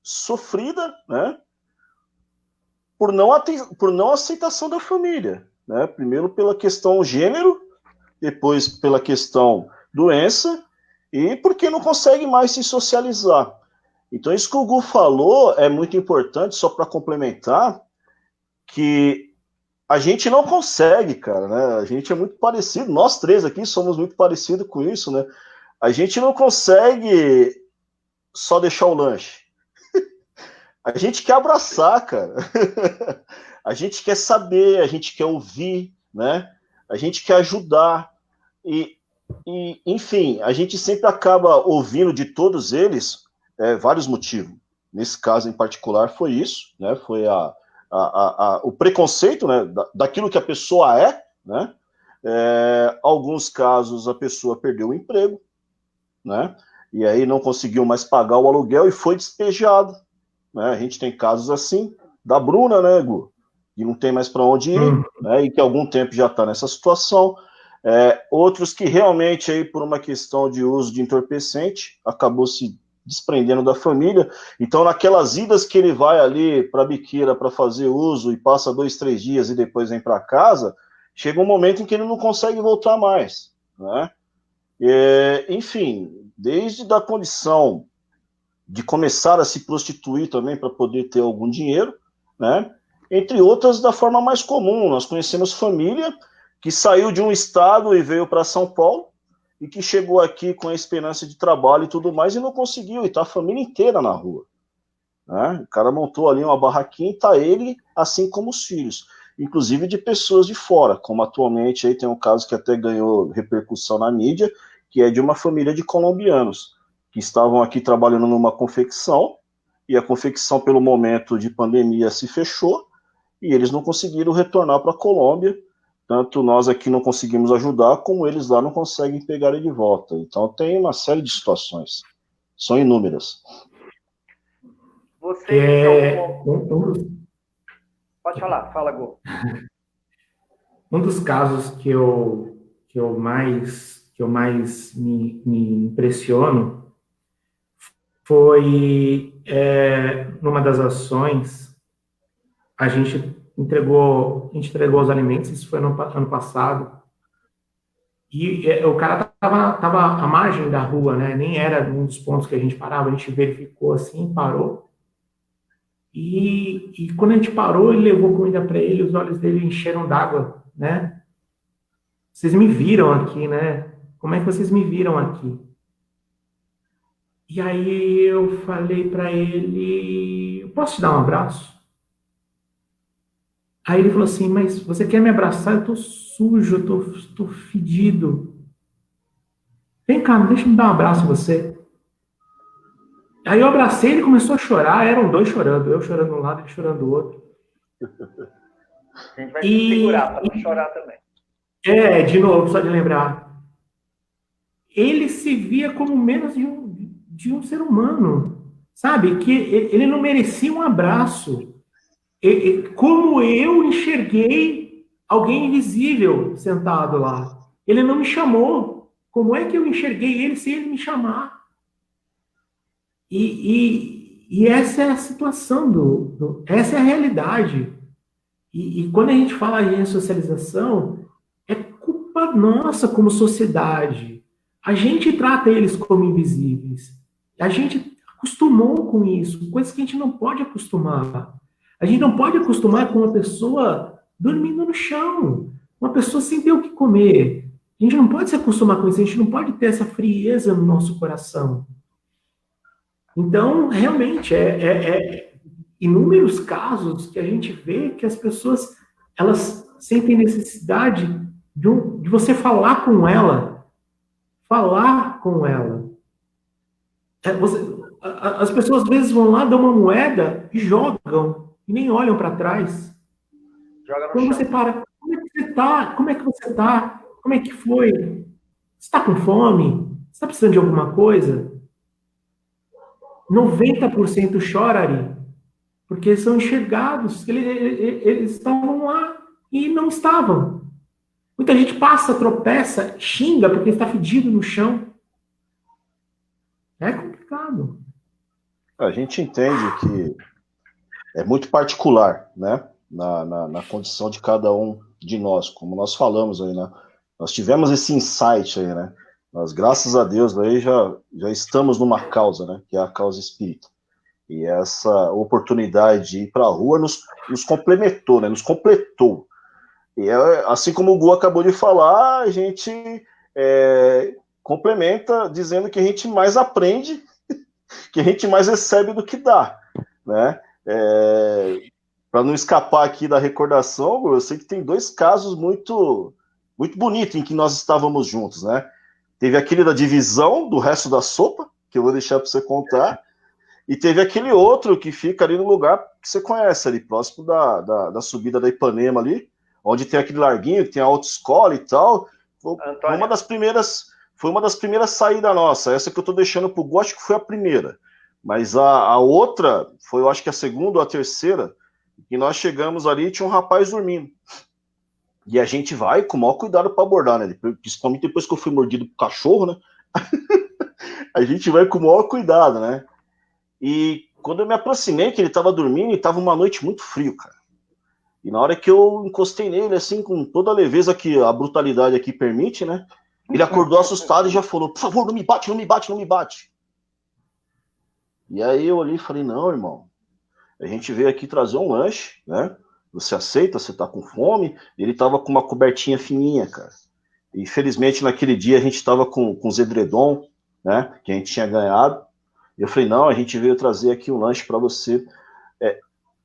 sofrida, né? Por não aceitação da família, né? Primeiro pela questão gênero, depois pela questão doença, e porque não consegue mais se socializar. Então, isso que o Gu falou é muito importante, só para complementar, que a gente não consegue, cara, né? A gente é muito parecido, nós três aqui somos muito parecidos com isso, né? A gente não consegue só deixar o lanche. A gente quer abraçar, cara. A gente quer saber, a gente quer ouvir, né? A gente quer ajudar. E, enfim, a gente sempre acaba ouvindo de todos eles vários motivos. Nesse caso em particular foi isso, né? Foi o preconceito, né? Daquilo que a pessoa né? Alguns casos a pessoa perdeu o emprego, né? E aí não conseguiu mais pagar o aluguel e foi despejado, né? A gente tem casos assim, da Bruna, né, Gu? Que não tem mais para onde ir, né? E que há algum tempo já está nessa situação. Outros que realmente, aí, por uma questão de uso de entorpecente, acabou se desprendendo da família. Então, naquelas idas que ele vai ali para a biqueira para fazer uso e passa 2, 3 dias e depois vem para casa, chega um momento em que ele não consegue voltar mais, né? Enfim, desde a condição de começar a se prostituir também para poder ter algum dinheiro, né? Entre outras, da forma mais comum. Nós conhecemos família que saiu de um estado e veio para São Paulo e que chegou aqui com a esperança de trabalho e tudo mais e não conseguiu, e está a família inteira na rua, né? O cara montou ali uma barraquinha e está ele, assim como os filhos, inclusive de pessoas de fora, como atualmente aí tem um caso que até ganhou repercussão na mídia, que é de uma família de colombianos, que estavam aqui trabalhando numa confecção, e a confecção, pelo momento de pandemia, se fechou, e eles não conseguiram retornar para a Colômbia. Tanto nós aqui não conseguimos ajudar, como eles lá não conseguem pegar ele de volta. Então tem uma série de situações. São inúmeras. Vocês Pode falar, fala, Gu. Um dos casos que eu mais me impressiono foi numa das ações, a gente entregou os alimentos, isso foi no ano passado, e o cara tava à margem da rua, né? Nem era um dos pontos que a gente parava, a gente verificou assim, parou. E quando a gente parou, ele levou comida para ele, os olhos dele encheram d'água, né? Vocês me viram aqui, né? Como é que vocês me viram aqui? E aí eu falei para ele, posso te dar um abraço? Aí ele falou assim, mas você quer me abraçar? Eu tô sujo, eu tô fedido. Vem cá, deixa eu me dar um abraço em você. Aí eu abracei, ele começou a chorar, eram dois chorando, eu chorando de um lado, ele chorando do outro. A gente vai se segurar para não chorar também. De novo, só de lembrar. Ele se via como menos de um ser humano. sabe, que ele não merecia um abraço. Como eu enxerguei alguém invisível sentado lá. Ele não me chamou. Como é que eu enxerguei ele sem ele me chamar? E essa é a situação, essa é a realidade. E quando a gente fala em ressocialização, é culpa nossa como sociedade. A gente trata eles como invisíveis. A gente acostumou com isso, coisas que a gente não pode acostumar. A gente não pode acostumar com uma pessoa dormindo no chão, uma pessoa sem ter o que comer. A gente não pode se acostumar com isso, a gente não pode ter essa frieza no nosso coração. Então, realmente, inúmeros casos que a gente vê que as pessoas, elas sentem necessidade de você falar com ela. Falar com ela. As pessoas às vezes vão lá, dão uma moeda e jogam, e nem olham para trás. Joga no Quando chão. você para, como é que você está? Como é que você está? Como é que foi? Você está com fome? Você está precisando de alguma coisa? 90% chora ali, porque são enxergados, eles estavam lá e não estavam. Muita gente passa, tropeça, xinga porque está fedido no chão. É complicado. A gente entende que é muito particular, né? Na condição de cada um de nós, como nós falamos aí, né? Nós tivemos esse insight aí, né? Nós, graças a Deus, aí já estamos numa causa, né? Que é a causa espírita. E essa oportunidade de ir para a rua nos complementou, né? Nos completou. E assim como o Gu acabou de falar, a gente complementa dizendo que a gente mais aprende, que a gente mais recebe do que dá, né? Para não escapar aqui da recordação, eu sei que tem 2 casos muito bonitos em que nós estávamos juntos, né? Teve aquele da divisão do resto da sopa, que eu vou deixar para você contar, e teve aquele outro que fica ali no lugar que você conhece, ali próximo da subida da Ipanema ali, onde tem aquele larguinho, que tem a autoescola e tal. Foi uma das primeiras saídas nossa. Essa que eu estou deixando para o Gu, acho que foi a primeira. Mas a outra foi, eu acho que a segunda ou a terceira, que nós chegamos ali e tinha um rapaz dormindo. E a gente vai com o maior cuidado para abordar, né? Principalmente depois que eu fui mordido por cachorro, né? A gente vai com o maior cuidado, né? E quando eu me aproximei, que ele estava dormindo, e estava uma noite muito frio, cara. E na hora que eu encostei nele, assim, com toda a leveza que a brutalidade aqui permite, né? Ele acordou assustado e já falou, por favor, não me bate, não me bate, não me bate. E aí eu olhei e falei, não, irmão, a gente veio aqui trazer um lanche, né? Você aceita, você tá com fome? Ele tava com uma cobertinha fininha, cara. E infelizmente naquele dia a gente tava com os edredom, né? Que a gente tinha ganhado. E eu falei, não, a gente veio trazer aqui um lanche para você.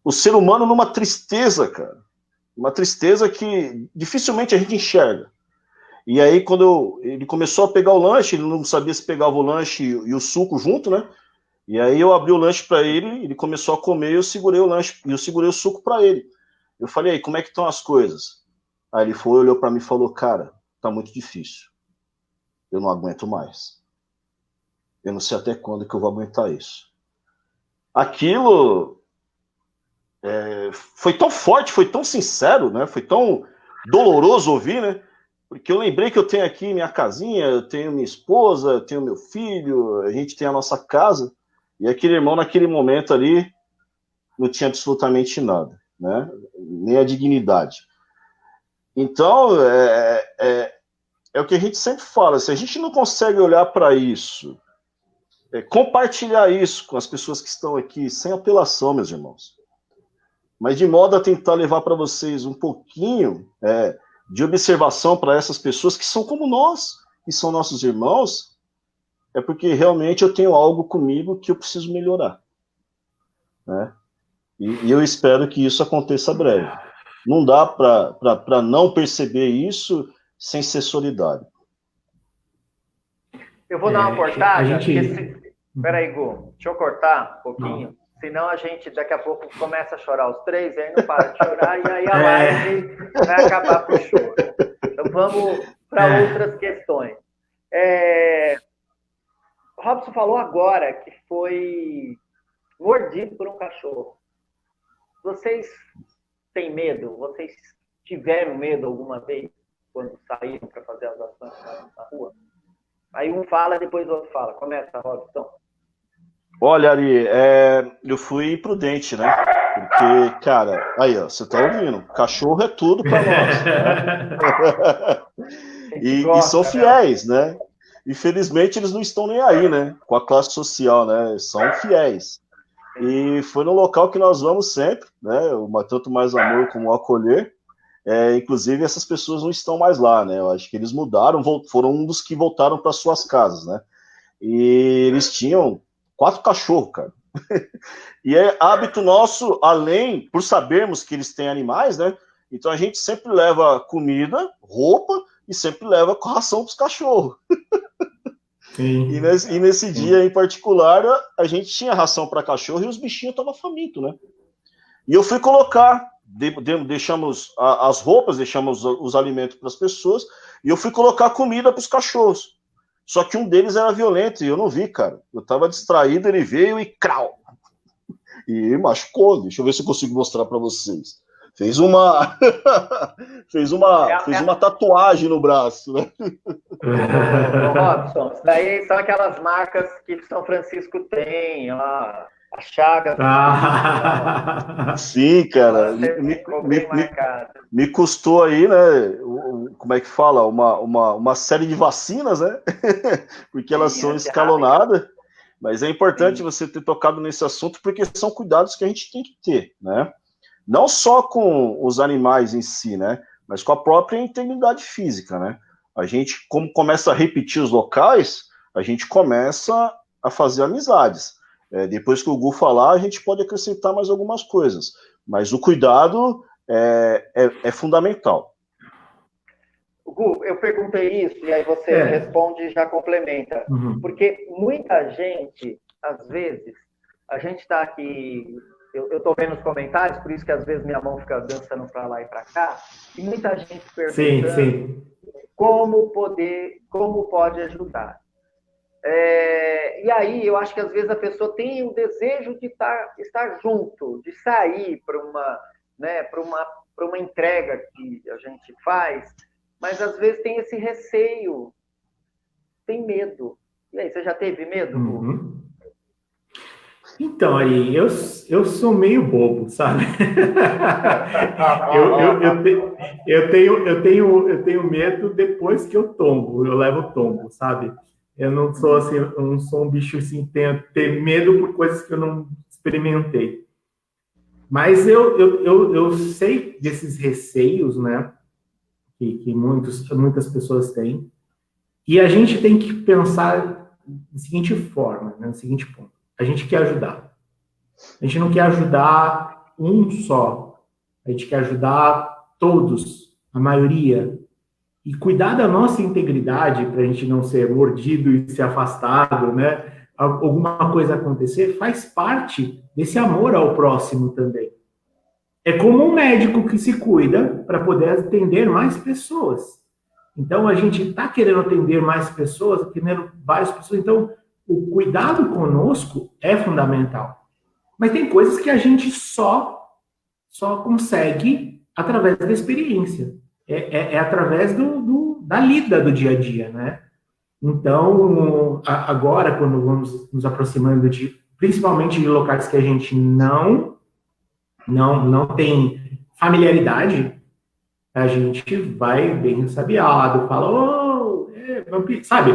O ser humano numa tristeza, cara. Uma tristeza que dificilmente a gente enxerga. E aí, quando ele começou a pegar o lanche, ele não sabia se pegava o lanche e o suco junto, né? E aí eu abri o lanche para ele, ele começou a comer e eu segurei o lanche, e eu segurei o suco para ele. Eu falei, aí, como é que estão as coisas? Aí ele foi, olhou para mim e falou, cara, tá muito difícil. Eu não aguento mais. Eu não sei até quando que eu vou aguentar isso. Aquilo foi tão forte, foi tão sincero, né? Foi tão doloroso ouvir, né? Porque eu lembrei que eu tenho aqui minha casinha, eu tenho minha esposa, eu tenho meu filho, a gente tem a nossa casa, e aquele irmão naquele momento ali não tinha absolutamente nada, né? Nem a dignidade. Então, é o que a gente sempre fala, se a gente não consegue olhar para isso, compartilhar isso com as pessoas que estão aqui, sem apelação, meus irmãos, mas de modo a tentar levar para vocês um pouquinho de observação para essas pessoas que são como nós, que são nossos irmãos, é porque realmente eu tenho algo comigo que eu preciso melhorar, né? E eu espero que isso aconteça breve. Não dá para não perceber isso sem ser solidário. Eu vou dar uma cortada. Gente... Peraí, Gu, deixa eu cortar um pouquinho. Não. Senão a gente daqui a pouco começa a chorar os três, e aí não para de chorar, e aí a live vai acabar com o choro. Então vamos para outras questões. Robson falou agora que foi mordido por um cachorro. Vocês têm medo? Vocês tiveram medo alguma vez quando saíram para fazer as ações na rua? Aí um fala, depois o outro fala. Começa, Robson. Olha, Ari, eu fui imprudente, né? Porque, cara, aí, ó, você tá ouvindo? Cachorro é tudo para nós, né? E são fiéis, né? Infelizmente, eles não estão nem aí, né? Com a classe social, né? São fiéis. E foi no local que nós vamos sempre, né? O Tanto Mais Amor como o Acolher. Inclusive, essas pessoas não estão mais lá, né? Eu acho que eles mudaram, foram um dos que voltaram para suas casas, né? E eles tinham 4 cachorros, cara. E é hábito nosso, além, por sabermos que eles têm animais, né? Então a gente sempre leva comida, roupa e sempre leva ração para os cachorros. E nesse dia em particular, a gente tinha ração para cachorro e os bichinhos estavam famintos, né? E eu fui colocar, deixamos as roupas, deixamos os alimentos para as pessoas, e eu fui colocar comida para os cachorros. Só que um deles era violento e eu não vi, cara. Eu estava distraído, ele veio e crau! E machucou. Deixa eu ver se eu consigo mostrar para vocês. Fez uma tatuagem no braço, né? Robson, isso daí são aquelas marcas que São Francisco tem, a chaga. Sim, cara. Me custou aí, né? Como é que fala? Uma série de vacinas, né? Porque elas são escalonadas. Mas é importante você ter tocado nesse assunto, porque são cuidados que a gente tem que ter, né? Não só com os animais em si, né? Mas com a própria integridade física, né? A gente, como começa a repetir os locais, a gente começa a fazer amizades. Depois que o Gu falar, a gente pode acrescentar mais algumas coisas. Mas o cuidado é fundamental. Gu, eu perguntei isso, e aí você responde e já complementa. Porque muita gente, às vezes, a gente está aqui, eu estou vendo os comentários, por isso que às vezes minha mão fica dançando para lá e para cá, e muita gente perguntando como pode ajudar. E aí, eu acho que às vezes a pessoa tem o desejo de estar junto, de sair para uma entrega que a gente faz, mas às vezes tem esse receio, tem medo. E aí, você já teve medo? Então, Ari, eu sou meio bobo, sabe? eu tenho medo depois que eu tombo, eu levo tombo, sabe? Eu não sou assim, eu não sou um bicho assim, ter medo por coisas que eu não experimentei. Mas eu sei desses receios, né? Que muitas pessoas têm. E a gente tem que pensar da seguinte forma, né, no seguinte ponto. A gente quer ajudar. A gente não quer ajudar um só. A gente quer ajudar todos, a maioria. E cuidar da nossa integridade, para a gente não ser mordido e ser afastado, né? Alguma coisa acontecer, faz parte desse amor ao próximo também. É como um médico que se cuida para poder atender mais pessoas. Então, a gente está querendo atender mais pessoas, atendendo várias pessoas. Então, o cuidado conosco é fundamental. Mas tem coisas que a gente só consegue através da experiência. É através da lida do dia a dia, né? Então, agora, quando vamos nos aproximando principalmente de locais que a gente não tem familiaridade, a gente vai bem ressabiado, fala, sabe,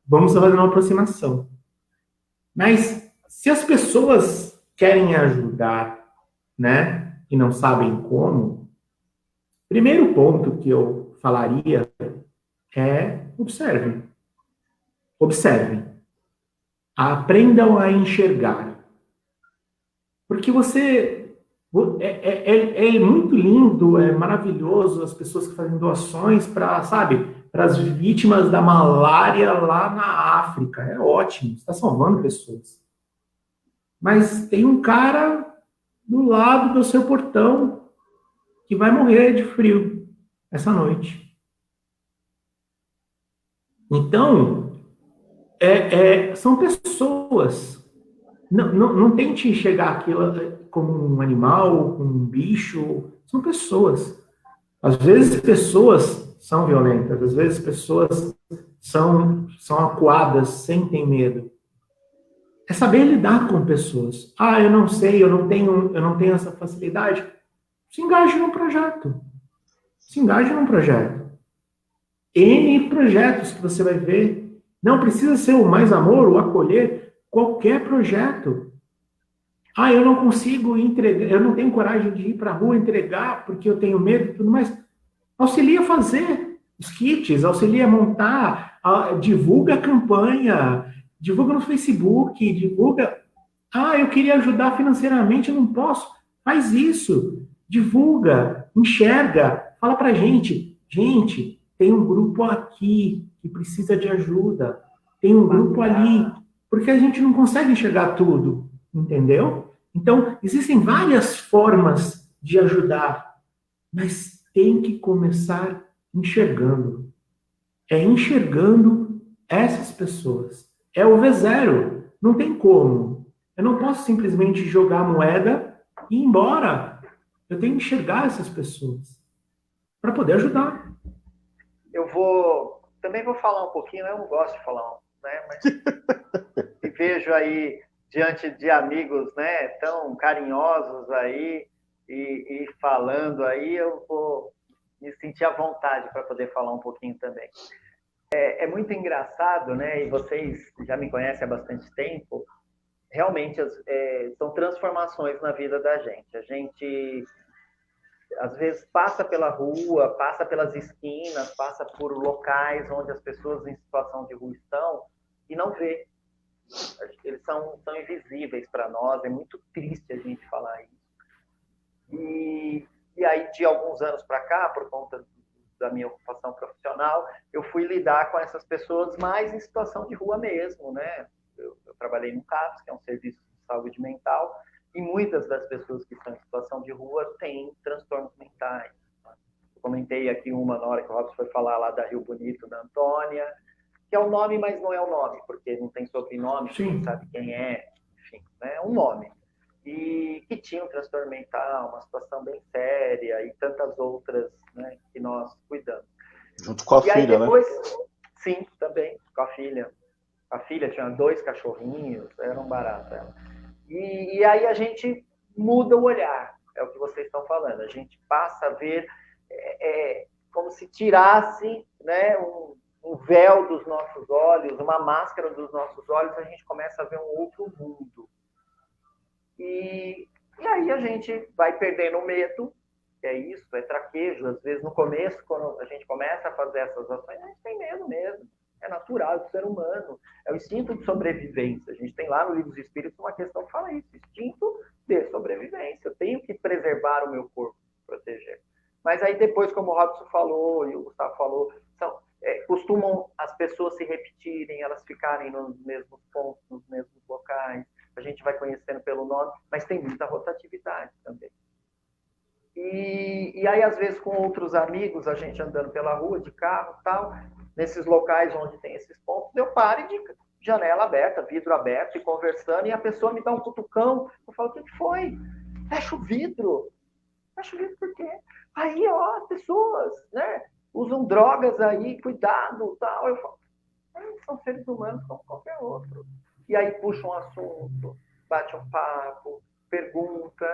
vamos fazer uma aproximação. Mas se as pessoas querem ajudar, né, e não sabem como, primeiro ponto que eu falaria é observem. Observem. Aprendam a enxergar. Porque é muito lindo, é maravilhoso as pessoas que fazem doações para as vítimas da malária lá na África. É ótimo, está salvando pessoas. Mas tem um cara do lado do seu portão que vai morrer de frio essa noite. Então, são pessoas. Não tente enxergar aquilo como um animal, como um bicho. São pessoas. Às vezes pessoas são violentas, às vezes pessoas são acuadas, sentem medo. É saber lidar com pessoas. Eu não sei, eu não tenho essa facilidade. Se engaje num projeto. Se engaje num projeto. N projetos que você vai ver. Não precisa ser o Mais Amor, o Acolher, qualquer projeto. Eu não consigo entregar, eu não tenho coragem de ir para a rua entregar porque eu tenho medo e tudo mais. Auxilia a fazer os kits, auxilia a montar, divulga a campanha, divulga no Facebook, divulga. Eu queria ajudar financeiramente, eu não posso. Faz isso, divulga, enxerga, fala pra gente. Gente, tem um grupo aqui que precisa de ajuda, tem um grupo ali, porque a gente não consegue enxergar tudo, entendeu? Então, existem várias formas de ajudar, mas tem que começar enxergando. É enxergando essas pessoas. É o V0. Não tem como. Eu não posso simplesmente jogar a moeda e ir embora. Eu tenho que enxergar essas pessoas para poder ajudar. Também vou falar um pouquinho, eu não gosto de falar, né? Mas e vejo aí, diante de amigos, né, tão carinhosos aí, e falando aí, eu vou me sentir à vontade para poder falar um pouquinho também. É muito engraçado, né? E vocês já me conhecem há bastante tempo. Realmente são transformações na vida da gente. A gente às vezes passa pela rua, passa pelas esquinas, passa por locais onde as pessoas em situação de rua estão e não vê. Eles são invisíveis para nós. É muito triste a gente falar isso. E aí, de alguns anos para cá, por conta da minha ocupação profissional, eu fui lidar com essas pessoas mais em situação de rua mesmo, né? Eu trabalhei no CAPS, que é um serviço de saúde mental, e muitas das pessoas que estão em situação de rua têm transtornos mentais. Eu comentei aqui uma na hora que o Robson foi falar lá da Rio Bonito, da Antônia, que é o nome, mas não é o nome, porque não tem sobrenome, ninguém sabe quem é, enfim, né? É um nome. E que tinha um transtorno mental, uma situação bem séria e tantas outras, né, que nós cuidamos. Junto com a filha, aí depois, né? Sim, também, com a filha. A filha tinha 2 cachorrinhos, era um barato ela. E aí a gente muda o olhar, é o que vocês estão falando. A gente passa a ver como se tirasse, né, um véu dos nossos olhos, uma máscara dos nossos olhos, a gente começa a ver um outro mundo. E aí a gente vai perdendo o medo, que é isso, é traquejo. Às vezes no começo, quando a gente começa a fazer essas ações, a gente tem medo mesmo. É natural do ser humano. É o instinto de sobrevivência. A gente tem lá no Livro dos Espíritos uma questão que fala isso. Instinto de sobrevivência. Eu tenho que preservar o meu corpo, proteger. Mas aí depois, como o Robson falou e o Gustavo falou, costumam as pessoas se repetirem, elas ficarem nos mesmos pontos, nos mesmos locais. A gente vai conhecendo pelo nome, mas tem muita rotatividade também. E aí, às vezes, com outros amigos, a gente andando pela rua, de carro e tal, nesses locais onde tem esses pontos, eu paro de janela aberta, vidro aberto, e conversando, e a pessoa me dá um cutucão. Eu falo, o que foi? Fecha o vidro. Fecha o vidro por quê? Aí, as pessoas, né, usam drogas aí, cuidado, tal. Eu falo, são seres humanos como qualquer outro. E aí puxa um assunto, bate um papo, pergunta.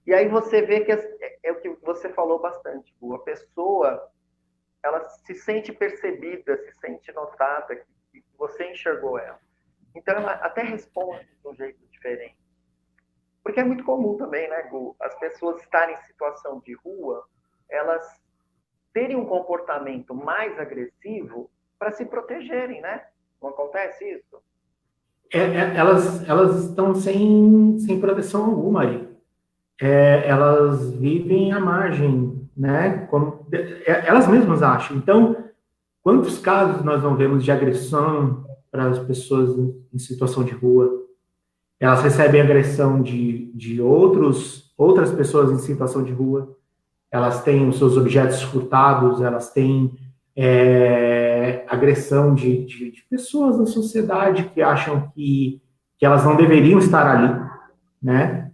E aí você vê que é o que você falou bastante, Bu. A pessoa, ela se sente percebida, se sente notada, que você enxergou ela. Então ela até responde de um jeito diferente. Porque é muito comum também, né, Gu? As pessoas estarem em situação de rua, elas terem um comportamento mais agressivo para se protegerem, né? Não acontece isso? Elas estão sem proteção alguma aí. Elas vivem à margem, né? Elas mesmas acham. Então, quantos casos nós não vemos de agressão para as pessoas em situação de rua? Elas recebem agressão de outras pessoas em situação de rua. Elas têm os seus objetos furtados, elas têm agressão de pessoas da sociedade que acham que que elas não deveriam estar ali, né?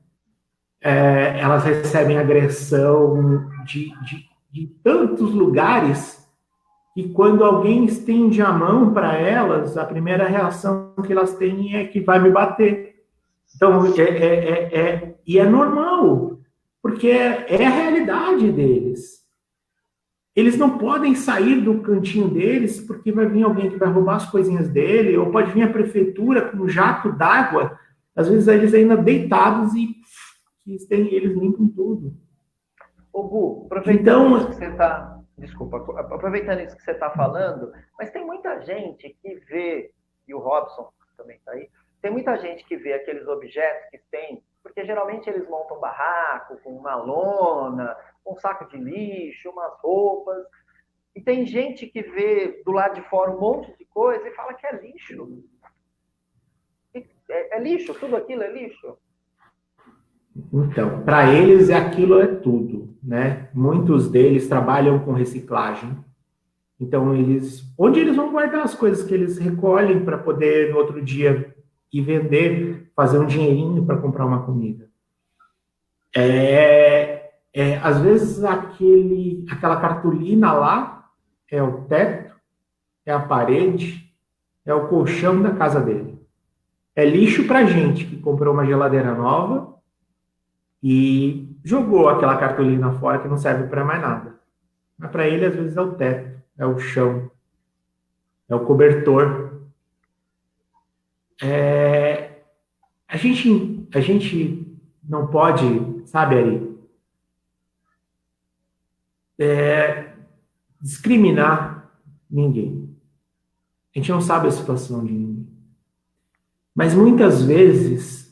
Elas recebem agressão de tantos lugares que quando alguém estende a mão para elas, a primeira reação que elas têm é que vai me bater. Então, e é normal, porque é a realidade deles. Eles não podem sair do cantinho deles porque vai vir alguém que vai roubar as coisinhas dele, ou pode vir a prefeitura com um jato d'água, às vezes eles ainda deitados e eles limpam tudo. Ô, Gu, aproveitando isso que você está... Desculpa, aproveitando isso que você está falando, mas tem muita gente que vê, e o Robson também está aí, tem muita gente que vê aqueles objetos que tem, porque geralmente eles montam barraco com uma lona, um saco de lixo, umas roupas, e tem gente que vê do lado de fora um monte de coisa e fala que é lixo. É lixo? Tudo aquilo é lixo? Então, para eles aquilo é tudo, né? Muitos deles trabalham com reciclagem. Então, onde eles vão guardar as coisas que eles recolhem para poder no outro dia ir vender, fazer um dinheirinho para comprar uma comida? Às vezes aquela cartolina lá é o teto, é a parede, é o colchão da casa dele. É lixo para gente que comprou uma geladeira nova e jogou aquela cartolina fora que não serve para mais nada. Mas para ele, às vezes, é o teto, é o chão, é o cobertor. A gente não pode, sabe, Ari, discriminar ninguém. A gente não sabe a situação de ninguém. Mas muitas vezes,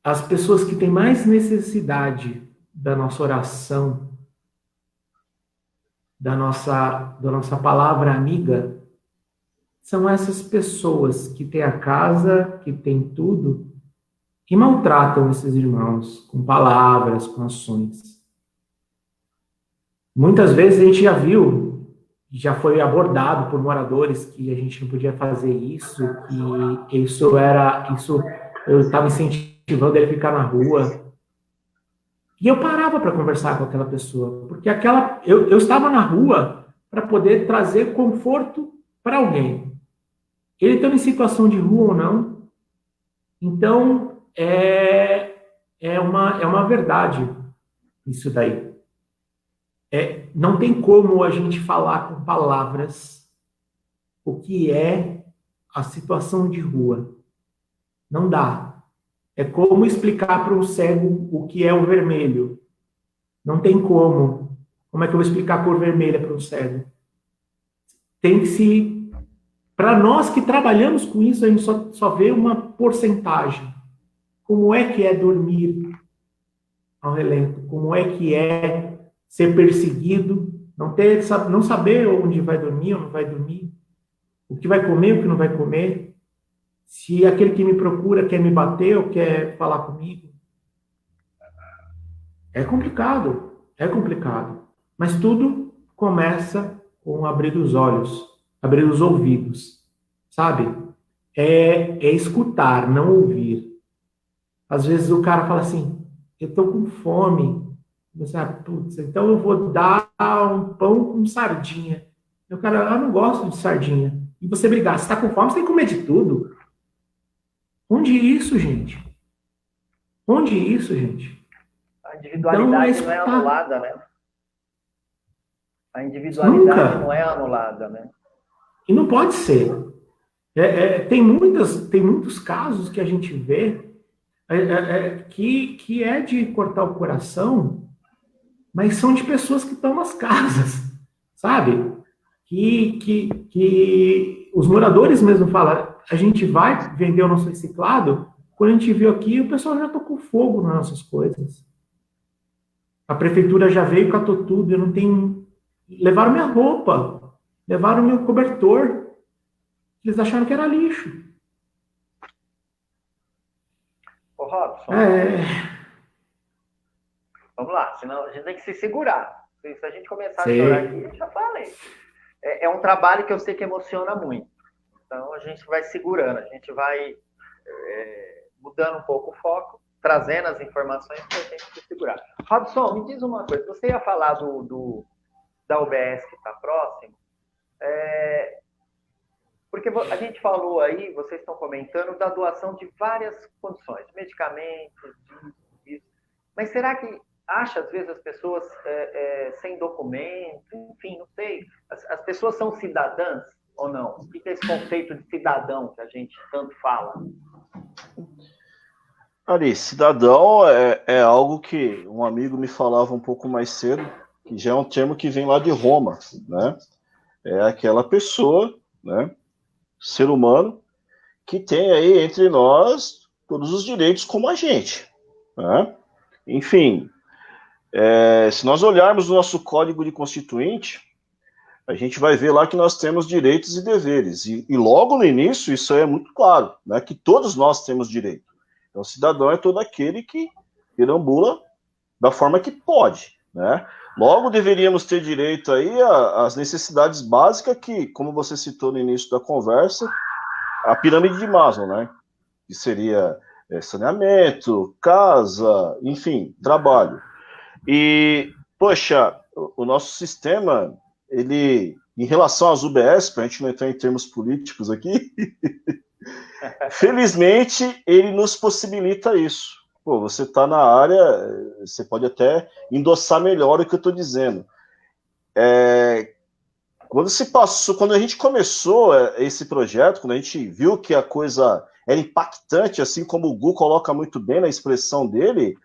as pessoas que têm mais necessidade da nossa oração, da nossa palavra amiga, são essas pessoas que têm a casa, que têm tudo, e maltratam esses irmãos com palavras, com ações. Muitas vezes a gente já viu, já foi abordado por moradores que a gente não podia fazer isso, que isso eu estava incentivando ele a ficar na rua. E eu parava para conversar com aquela pessoa, porque eu estava na rua para poder trazer conforto para alguém. Ele estando em situação de rua ou não. Então, é uma verdade isso daí. Não tem como a gente falar com palavras o que é a situação de rua. Não dá. É como explicar para um cego o que é o vermelho. Não tem como. Como é que eu vou explicar a cor vermelha para um cego? Tem que se... Para nós que trabalhamos com isso, a gente só vê uma porcentagem. Como é que é dormir ao relento? Como é que é ser perseguido? Não saber onde vai dormir ou não vai dormir? O que vai comer, o que não vai comer? Se aquele que me procura quer me bater ou quer falar comigo? É complicado. Mas tudo começa com abrir os olhos, abrir os ouvidos, sabe? É escutar, não ouvir. Às vezes o cara fala assim, eu estou com fome. Você, putz, então eu vou dar um pão com sardinha. E o cara, não gosto de sardinha. E você brigar, você está com fome, você tem que comer de tudo. Onde isso, gente? A individualidade não é anulada, né? A individualidade não é anulada, né? E não pode ser. Tem muitos casos que a gente vê que é de cortar o coração, mas são de pessoas que estão nas casas, sabe? Que os moradores mesmo falam, a gente vai vender o nosso reciclado, quando a gente viu aqui, o pessoal já tocou fogo nas nossas coisas. A prefeitura já veio, catou tudo, eu não tenho... Levaram minha roupa, levaram meu cobertor, eles acharam que era lixo. Ô, Robson, vamos lá, senão a gente tem que se segurar. Se a gente começar a chorar aqui, eu já falei. É um trabalho que eu sei que emociona muito. Então, a gente vai segurando, a gente vai mudando um pouco o foco, trazendo as informações para a gente se segurar. Robson, me diz uma coisa, você ia falar da UBS que está próximo, porque a gente falou aí, vocês estão comentando, da doação de várias condições, medicamentos, isso. Mas será que acha, às vezes, as pessoas sem documento, enfim, não sei, as pessoas são cidadãs ou não? O que é esse conceito de cidadão que a gente tanto fala? Ari, cidadão é algo que um amigo me falava um pouco mais cedo, que já é um termo que vem lá de Roma, né? É aquela pessoa, né, ser humano, que tem aí entre nós todos os direitos como a gente, né? Enfim, se nós olharmos o nosso Código de Constituinte, a gente vai ver lá que nós temos direitos e deveres, e logo no início isso é muito claro, né, que todos nós temos direito. Então, cidadão é todo aquele que perambula da forma que pode, né? Logo, deveríamos ter direito aí às necessidades básicas que, como você citou no início da conversa, a pirâmide de Maslow, né? Que seria saneamento, casa, enfim, trabalho. E, poxa, o nosso sistema, ele, em relação às UBS, para a gente não entrar em termos políticos aqui, felizmente, ele nos possibilita isso. Pô, você está na área, você pode até endossar melhor o que eu estou dizendo. Quando a gente começou esse projeto, quando a gente viu que a coisa era impactante, assim como o Gu coloca muito bem na expressão dele,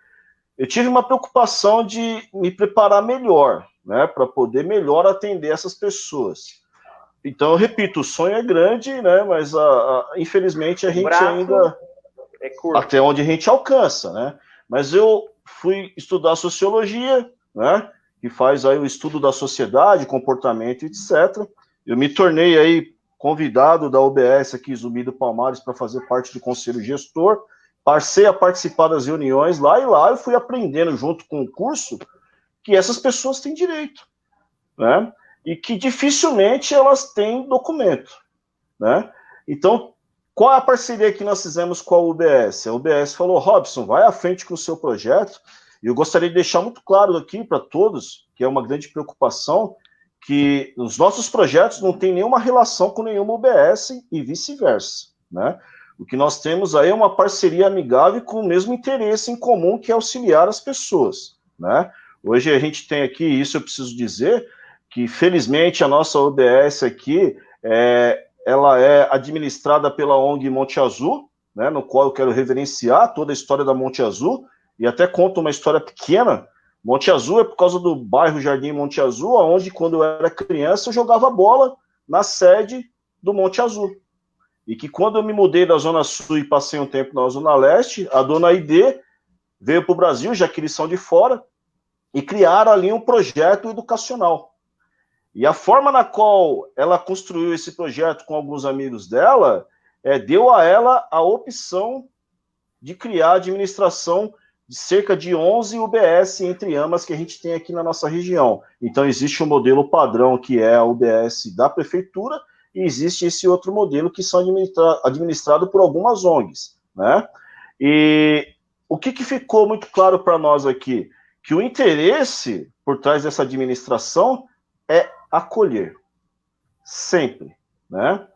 eu tive uma preocupação de me preparar melhor, né, para poder melhor atender essas pessoas. Então, eu repito, o sonho é grande, né, mas infelizmente a gente ainda... até onde a gente alcança, né? Mas eu fui estudar sociologia, né? Que faz aí o estudo da sociedade, comportamento, etc. Eu me tornei aí convidado da UBS aqui, Zumbi do Palmares, para fazer parte do conselho gestor. Passei a participar das reuniões lá, e lá eu fui aprendendo junto com o curso que essas pessoas têm direito, né? E que dificilmente elas têm documento, né? Então, qual é a parceria que nós fizemos com a UBS? A UBS falou, Robson, vai à frente com o seu projeto, e eu gostaria de deixar muito claro aqui para todos, que é uma grande preocupação, que os nossos projetos não têm nenhuma relação com nenhuma UBS e vice-versa, né? O que nós temos aí é uma parceria amigável com o mesmo interesse em comum, que é auxiliar as pessoas, né? Hoje a gente tem aqui, isso eu preciso dizer, que felizmente a nossa UBS aqui ela é administrada pela ONG Monte Azul, né, no qual eu quero reverenciar toda a história da Monte Azul, e até conto uma história pequena. Monte Azul é por causa do bairro Jardim Monte Azul, onde, quando eu era criança, eu jogava bola na sede do Monte Azul. E que, quando eu me mudei da Zona Sul e passei um tempo na Zona Leste, a dona Aide veio para o Brasil, já que eles são de fora, e criaram ali um projeto educacional. E a forma na qual ela construiu esse projeto com alguns amigos dela, deu a ela a opção de criar a administração de cerca de 11 UBS entre ambas que a gente tem aqui na nossa região. Então, existe um modelo padrão, que é a UBS da prefeitura, e existe esse outro modelo que são administrado por algumas ONGs, né? E o que ficou muito claro para nós aqui? Que o interesse por trás dessa administração é acolher, sempre, né?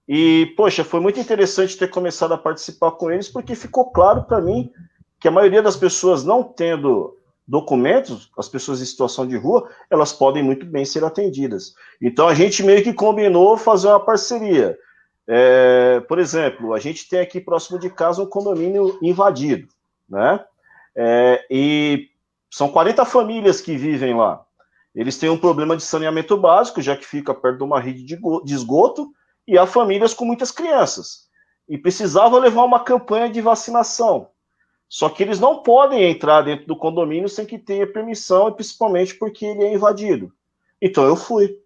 E, poxa, foi muito interessante ter começado a participar com eles, porque ficou claro para mim que a maioria das pessoas não tendo documentos, as pessoas em situação de rua, elas podem muito bem ser atendidas. Então, a gente meio que combinou fazer uma parceria. Por exemplo, a gente tem aqui próximo de casa um condomínio invadido, né? E são 40 famílias que vivem lá. Eles têm um problema de saneamento básico, já que fica perto de uma rede de esgoto, e há famílias com muitas crianças. E precisava levar uma campanha de vacinação. Só que eles não podem entrar dentro do condomínio sem que tenha permissão, e principalmente porque ele é invadido. Então eu fui.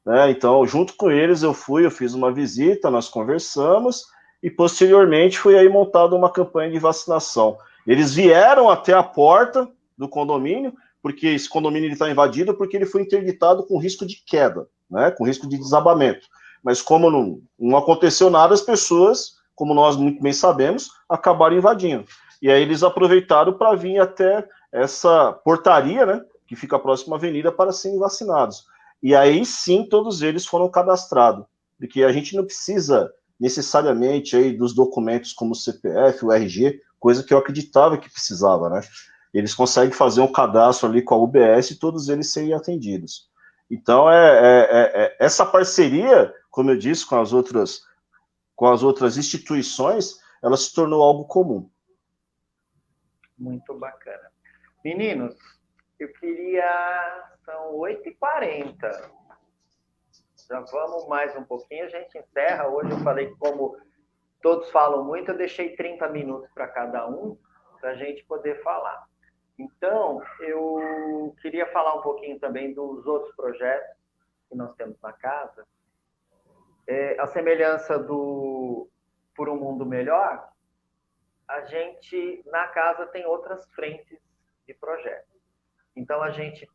Né? Então, junto com eles, eu fiz uma visita, nós conversamos, e posteriormente foi aí montada uma campanha de vacinação. Eles vieram até a porta do condomínio, porque esse condomínio está invadido, porque ele foi interditado com risco de queda, né, com risco de desabamento. Mas como não aconteceu nada, as pessoas como nós muito bem sabemos, acabaram invadindo. E aí eles aproveitaram para vir até essa portaria, né, que fica próxima à avenida, para serem vacinados. E aí sim todos eles foram cadastrados, porque a gente não precisa necessariamente aí dos documentos como o CPF, o RG, coisa que eu acreditava que precisava, né? Eles conseguem fazer um cadastro ali com a UBS e todos eles serem atendidos. Então, essa parceria, como eu disse, com as outras instituições, ela se tornou algo comum. Muito bacana. Meninos, eu queria... São 8h40. Já vamos mais um pouquinho, a gente encerra. Hoje eu falei que como todos falam muito, eu deixei 30 minutos para cada um, para a gente poder falar. Então, eu queria falar um pouquinho também dos outros projetos que nós temos na casa. A semelhança do Por um Mundo Melhor, a gente, na casa, tem outras frentes de projetos. Então, a gente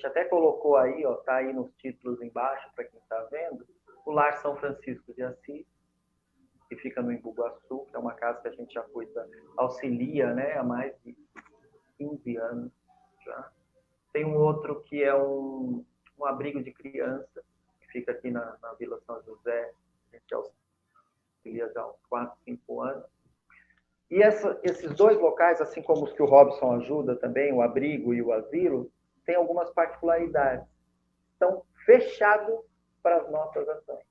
até colocou aí, ó, tá aí nos títulos embaixo, para quem está vendo, o Lar São Francisco de Assis, que fica no Embu Guaçu, que é uma casa que a gente já cuida, auxilia, né, há mais de 15 anos já. Tem um outro que é um abrigo de criança, que fica aqui na Vila São José, a gente auxilia já há uns 4, 5 anos. E esses dois locais, assim como os que o Robson ajuda também, o abrigo e o asilo, têm algumas particularidades. Estão fechados para as nossas ações.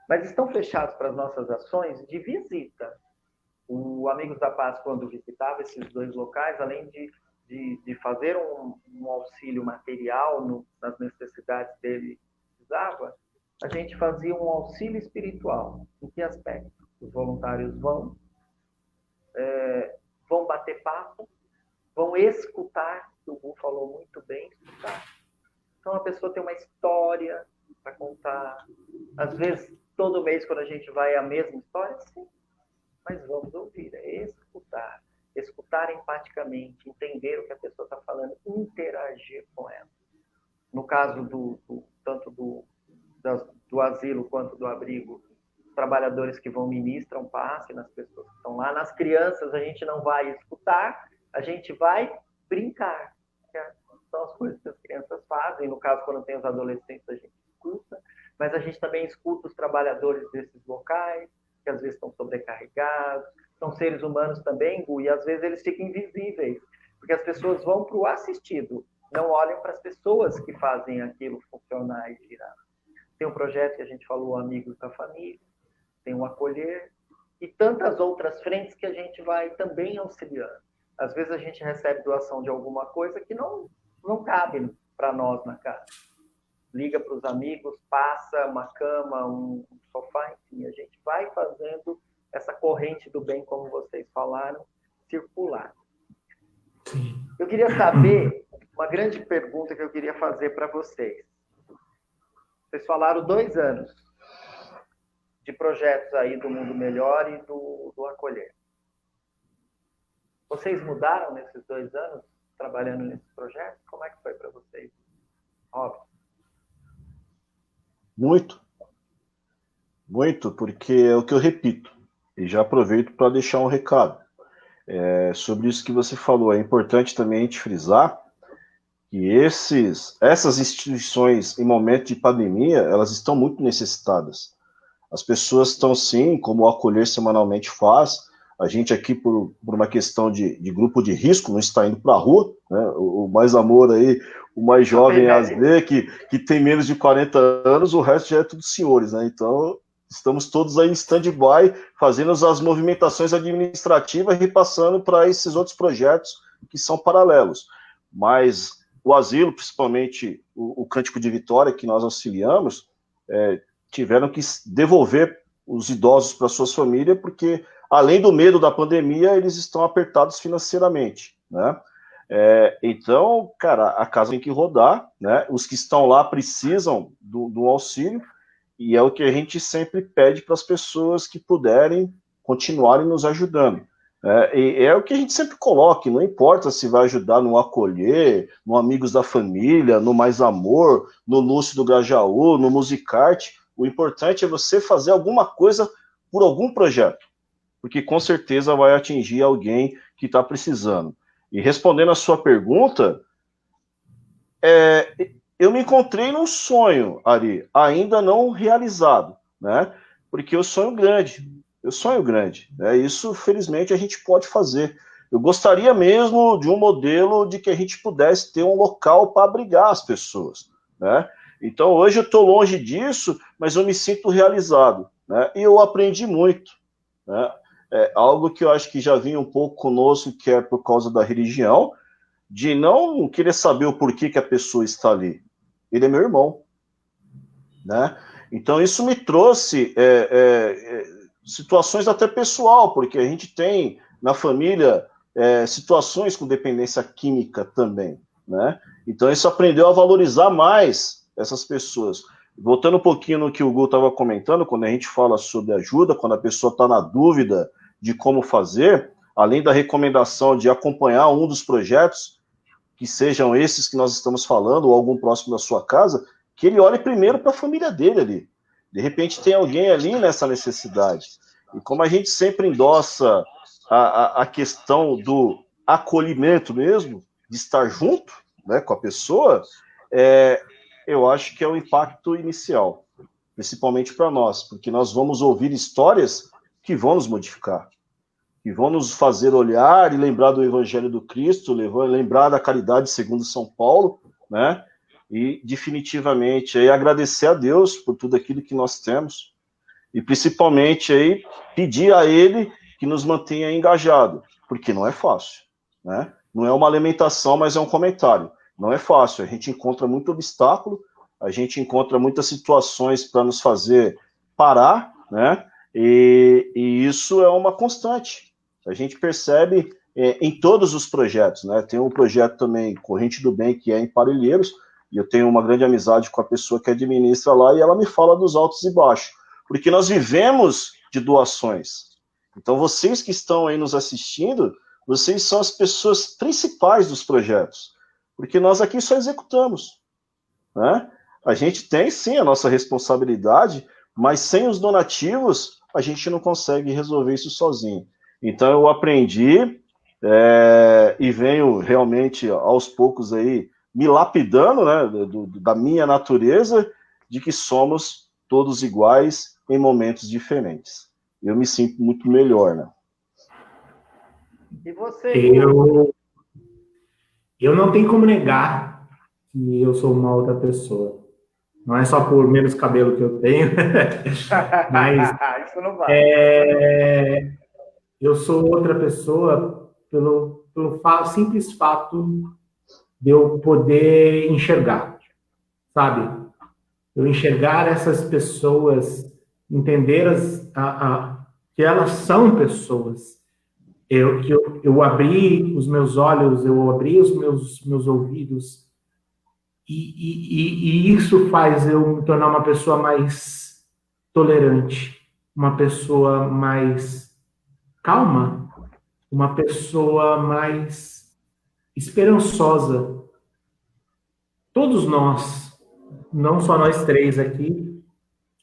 Mas estão fechados para as nossas ações de visita. O Amigos da Paz, quando visitava esses dois locais, além de fazer um auxílio material nas necessidades dele, a gente fazia um auxílio espiritual. Em que aspecto? Os voluntários vão bater papo, vão escutar, o Gu falou muito bem, escutar. Então, a pessoa tem uma história para contar. Às vezes, todo mês, quando a gente vai, é a mesma história, sim, mas vamos ouvir, escutar. Escutar empaticamente, entender o que a pessoa está falando, interagir com ela. No caso tanto do asilo quanto do abrigo, trabalhadores que vão ministram passe nas pessoas que estão lá. Nas crianças, a gente não vai escutar, a gente vai brincar. São as coisas que as crianças fazem. No caso, quando tem os adolescentes, a gente escuta. Mas a gente também escuta os trabalhadores desses locais, que às vezes estão sobrecarregados. São seres humanos também, Gu, e às vezes eles ficam invisíveis, porque as pessoas vão para o assistido, não olham para as pessoas que fazem aquilo funcionar e girar. Tem um projeto que a gente falou, Amigos da Família, tem o Acolher, e tantas outras frentes que a gente vai também auxiliando. Às vezes a gente recebe doação de alguma coisa que não cabe para nós na casa. Liga para os amigos, passa uma cama, um sofá, enfim, a gente vai fazendo essa corrente do bem, como vocês falaram, circular. Eu queria saber, uma grande pergunta que eu queria fazer para vocês. Vocês falaram 2 anos de projetos aí do Mundo Melhor e do Acolher. Vocês mudaram nesses 2 anos trabalhando nesses projetos? Como é que foi para vocês? Óbvio. Muito, porque é o que eu repito, e já aproveito para deixar um recado. Sobre isso que você falou, é importante também a gente frisar que essas instituições, em momento de pandemia, elas estão muito necessitadas. As pessoas estão, sim, como o Acolher semanalmente faz, a gente aqui, por uma questão de grupo de risco, não está indo para a rua, né? O mais amor aí, o mais jovem ASD, que tem menos de 40 anos, o resto já é tudo senhores, né? Então, estamos todos aí em stand-by, fazendo as movimentações administrativas e repassando para esses outros projetos que são paralelos. Mas o asilo, principalmente o Cântico de Vitória, que nós auxiliamos, tiveram que devolver os idosos para suas famílias, porque, além do medo da pandemia, eles estão apertados financeiramente, né? Então, cara, a casa tem que rodar, né? Os que estão lá precisam do auxílio, e é o que a gente sempre pede para as pessoas que puderem continuarem nos ajudando. E é o que a gente sempre coloca, não importa se vai ajudar no Acolher, no Amigos da Família, no Mais Amor, no Lúcio do Grajaú, no Musicarte, o importante é você fazer alguma coisa por algum projeto, porque com certeza vai atingir alguém que está precisando. E respondendo a sua pergunta, eu me encontrei num sonho, Ari, ainda não realizado, né? Porque eu sonho grande, né? Isso, felizmente, a gente pode fazer. Eu gostaria mesmo de um modelo de que a gente pudesse ter um local para abrigar as pessoas, né? Então, hoje eu estou longe disso, mas eu me sinto realizado, né? E eu aprendi muito, né? Algo que eu acho que já vinha um pouco conosco, que é por causa da religião, de não querer saber o porquê que a pessoa está ali. Ele é meu irmão, né? Então, isso me trouxe situações até pessoal, porque a gente tem na família situações com dependência química também, né? Então, isso aprendeu a valorizar mais essas pessoas. Voltando um pouquinho no que o Gu estava comentando, quando a gente fala sobre ajuda, quando a pessoa está na dúvida de como fazer, além da recomendação de acompanhar um dos projetos, que sejam esses que nós estamos falando, ou algum próximo da sua casa, que ele olhe primeiro para a família dele ali. De repente tem alguém ali nessa necessidade. E como a gente sempre endossa a questão do acolhimento mesmo, de estar junto, né, com a pessoa, eu acho que é o impacto inicial, principalmente para nós, porque nós vamos ouvir histórias que vão nos modificar, que vão nos fazer olhar e lembrar do Evangelho do Cristo, lembrar da caridade segundo São Paulo, né? E definitivamente aí agradecer a Deus por tudo aquilo que nós temos e principalmente aí pedir a Ele que nos mantenha engajado, porque não é fácil, né? Não é uma lamentação, mas é um comentário. Não é fácil, a gente encontra muito obstáculo, a gente encontra muitas situações para nos fazer parar, né? E isso é uma constante. A gente percebe em todos os projetos, né? Tem um projeto também, Corrente do Bem, que é em Parelheiros, e eu tenho uma grande amizade com a pessoa que administra lá, e ela me fala dos altos e baixos, porque nós vivemos de doações. Então, vocês que estão aí nos assistindo, vocês são as pessoas principais dos projetos, porque nós aqui só executamos, né? A gente tem, sim, a nossa responsabilidade, mas sem os donativos, a gente não consegue resolver isso sozinho. Então, eu aprendi e venho realmente, aos poucos, aí, me lapidando, né, da minha natureza, de que somos todos iguais em momentos diferentes. Eu me sinto muito melhor, né? E você? Eu não tenho como negar que eu sou uma outra pessoa. Não é só por menos cabelo que eu tenho, mas isso não vale. Eu sou outra pessoa pelo simples fato de eu poder enxergar, sabe? Eu enxergar essas pessoas, entender que elas são pessoas. Eu abri os meus olhos, eu abri os meus ouvidos, e isso faz eu me tornar uma pessoa mais tolerante, uma pessoa mais calma, uma pessoa mais esperançosa. Todos nós, não só nós três aqui,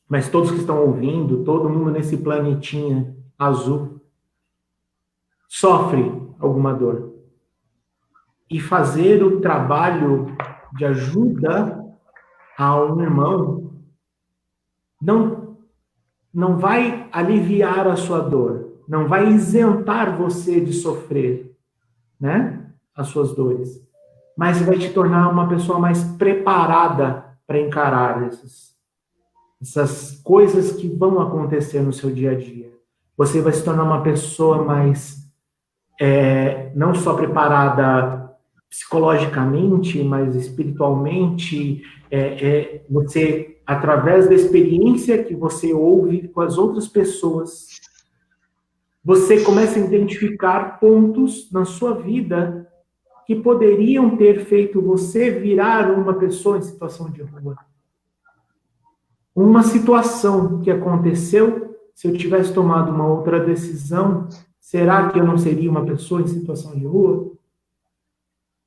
mas todos que estão ouvindo, todo mundo nesse planetinha azul, sofre alguma dor. E fazer o trabalho de ajuda a um irmão não vai aliviar a sua dor, não vai isentar você de sofrer, né, as suas dores, mas vai te tornar uma pessoa mais preparada para encarar essas coisas que vão acontecer no seu dia a dia. Você vai se tornar uma pessoa mais, não só preparada psicologicamente, mas espiritualmente. Você, através da experiência que você ouve com as outras pessoas, você começa a identificar pontos na sua vida que poderiam ter feito você virar uma pessoa em situação de rua. Uma situação que aconteceu, se eu tivesse tomado uma outra decisão, será que eu não seria uma pessoa em situação de rua?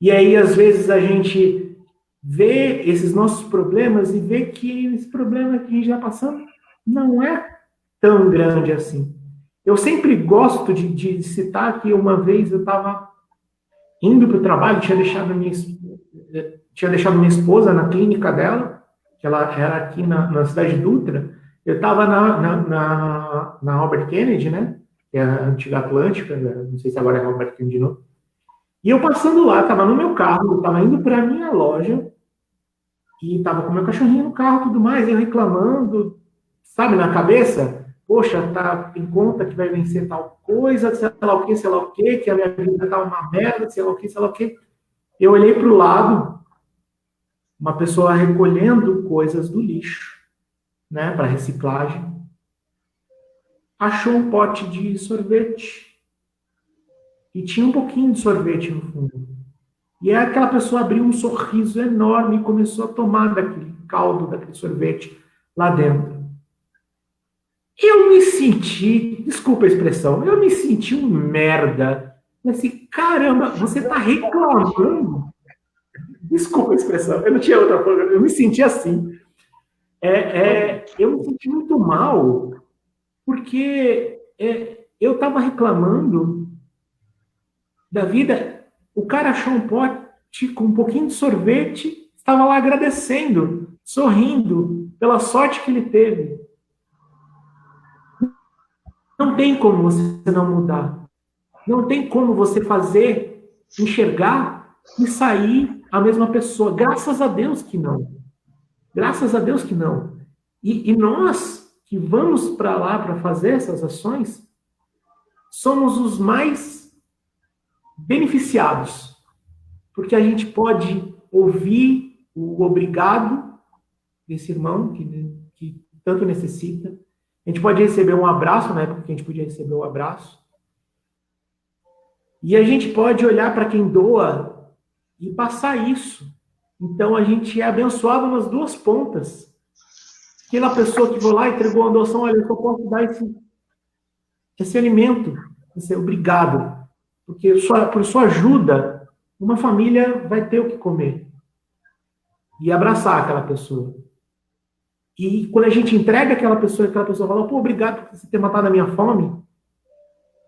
E aí, às vezes, a gente vê esses nossos problemas e vê que esse problema que a gente já passando não é tão grande assim. Eu sempre gosto de citar que uma vez eu estava indo para o trabalho, tinha deixado minha esposa na clínica dela, que ela era aqui na cidade de Dutra. Eu estava na Robert Kennedy, né? Que é a antiga Atlântica, não sei se agora é Robert Kennedy de novo. E eu passando lá, estava no meu carro, estava indo para a minha loja, e estava com meu cachorrinho no carro e tudo mais, eu reclamando, sabe, na cabeça, poxa, tá em conta que vai vencer tal coisa, sei lá o que a minha vida tá uma merda, sei lá o que. Eu olhei para o lado, uma pessoa recolhendo coisas do lixo, né, para reciclagem, achou um pote de sorvete, e tinha um pouquinho de sorvete no fundo. E aí aquela pessoa abriu um sorriso enorme e começou a tomar daquele caldo, daquele sorvete lá dentro. Eu me senti, desculpa a expressão, eu me senti um merda. Eu assim, caramba, você está reclamando? Desculpa a expressão, eu não tinha outra coisa, eu me senti assim. Eu me senti muito mal, porque eu estava reclamando da vida. O cara achou um pote com um pouquinho de sorvete, estava lá agradecendo, sorrindo pela sorte que ele teve. Não tem como você não mudar. Não tem como você fazer, enxergar e sair a mesma pessoa. Graças a Deus que não. Graças a Deus que não. E nós que vamos para lá para fazer essas ações, somos os mais beneficiados. Porque a gente pode ouvir o obrigado desse irmão que tanto necessita. A gente pode receber um abraço, na época que a gente podia receber um abraço. E a gente pode olhar para quem doa e passar isso. Então a gente é abençoado nas duas pontas. Aquela pessoa que foi lá e entregou a doação, olha, eu só posso dar esse alimento, esse obrigado. Porque por sua ajuda, uma família vai ter o que comer. E abraçar aquela pessoa. E quando a gente entrega aquela pessoa fala, pô, obrigado por você ter matado a minha fome,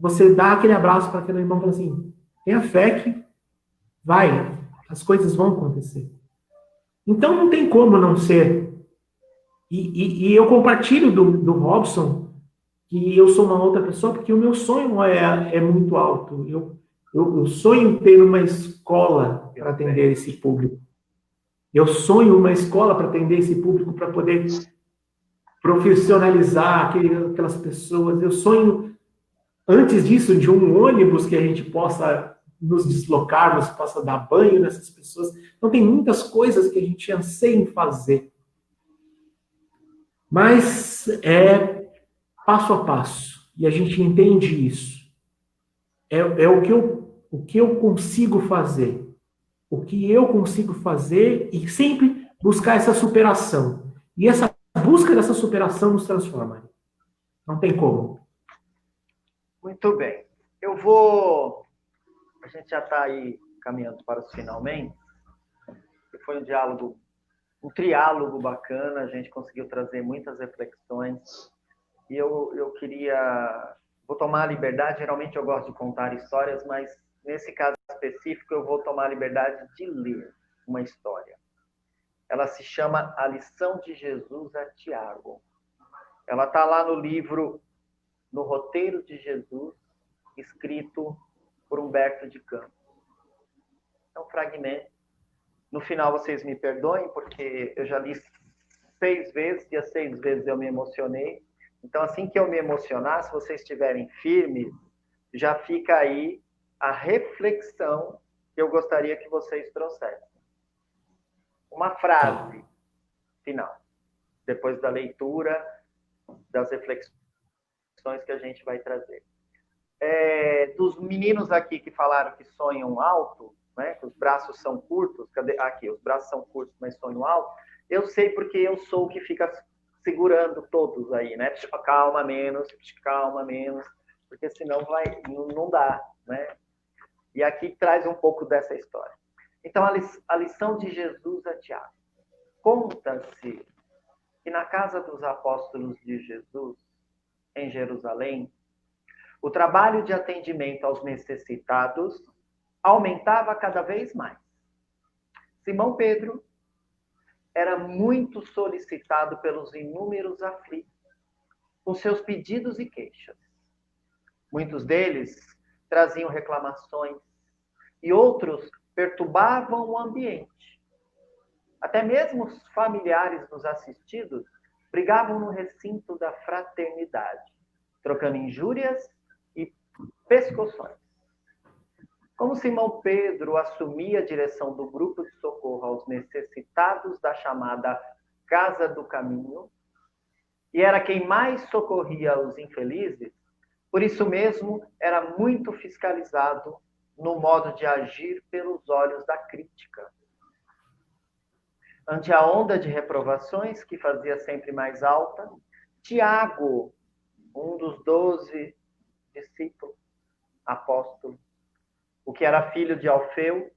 você dá aquele abraço para aquele irmão e fala assim, tenha fé que vai, as coisas vão acontecer. Então não tem como não ser. E eu compartilho do Robson que eu sou uma outra pessoa, porque o meu sonho é muito alto. Eu sonho ter uma escola para atender esse público. Eu sonho uma escola para atender esse público, para poder profissionalizar aquelas pessoas. Eu sonho, antes disso, de um ônibus que a gente possa nos deslocarmos, possa dar banho nessas pessoas. Então, tem muitas coisas que a gente anseia em fazer. Mas é passo a passo. E a gente entende isso. É o que eu consigo fazer. O que eu consigo fazer e sempre buscar essa superação. E essa busca dessa superação nos transforma. Não tem como. Muito bem. A gente já está aí caminhando para os finalmente. Foi um triálogo bacana, a gente conseguiu trazer muitas reflexões. E eu vou tomar a liberdade, geralmente eu gosto de contar histórias, mas nesse caso específico eu vou tomar a liberdade de ler uma história. Ela se chama A Lição de Jesus a Tiago. Ela está lá no livro, no Roteiro de Jesus, escrito por Humberto de Campos. É um fragmento. No final, vocês me perdoem, porque eu já li 6 vezes, e as 6 vezes eu me emocionei. Então, assim que eu me emocionar, se vocês estiverem firmes, já fica aí a reflexão que eu gostaria que vocês trouxessem. Uma frase final, depois da leitura, das reflexões que a gente vai trazer. Dos meninos aqui que falaram que sonham alto, né, que os braços são curtos, aqui, os braços são curtos, mas sonham alto, eu sei porque eu sou o que fica segurando todos aí, né? Calma menos, porque senão não dá, né? E aqui traz um pouco dessa história. Então, a lição de Jesus a Tiago. Conta-se que na casa dos apóstolos de Jesus em Jerusalém, o trabalho de atendimento aos necessitados aumentava cada vez mais. Simão Pedro era muito solicitado pelos inúmeros aflitos, com seus pedidos e queixas. Muitos deles traziam reclamações e outros perturbavam o ambiente. Até mesmo os familiares dos assistidos brigavam no recinto da fraternidade, trocando injúrias e pescoções. Como Simão Pedro assumia a direção do grupo de socorro aos necessitados da chamada Casa do Caminho, e era quem mais socorria os infelizes, por isso mesmo era muito fiscalizado no modo de agir pelos olhos da crítica. Ante a onda de reprovações que fazia sempre mais alta, Tiago, um dos 12 discípulos, apóstolos, o que era filho de Alfeu,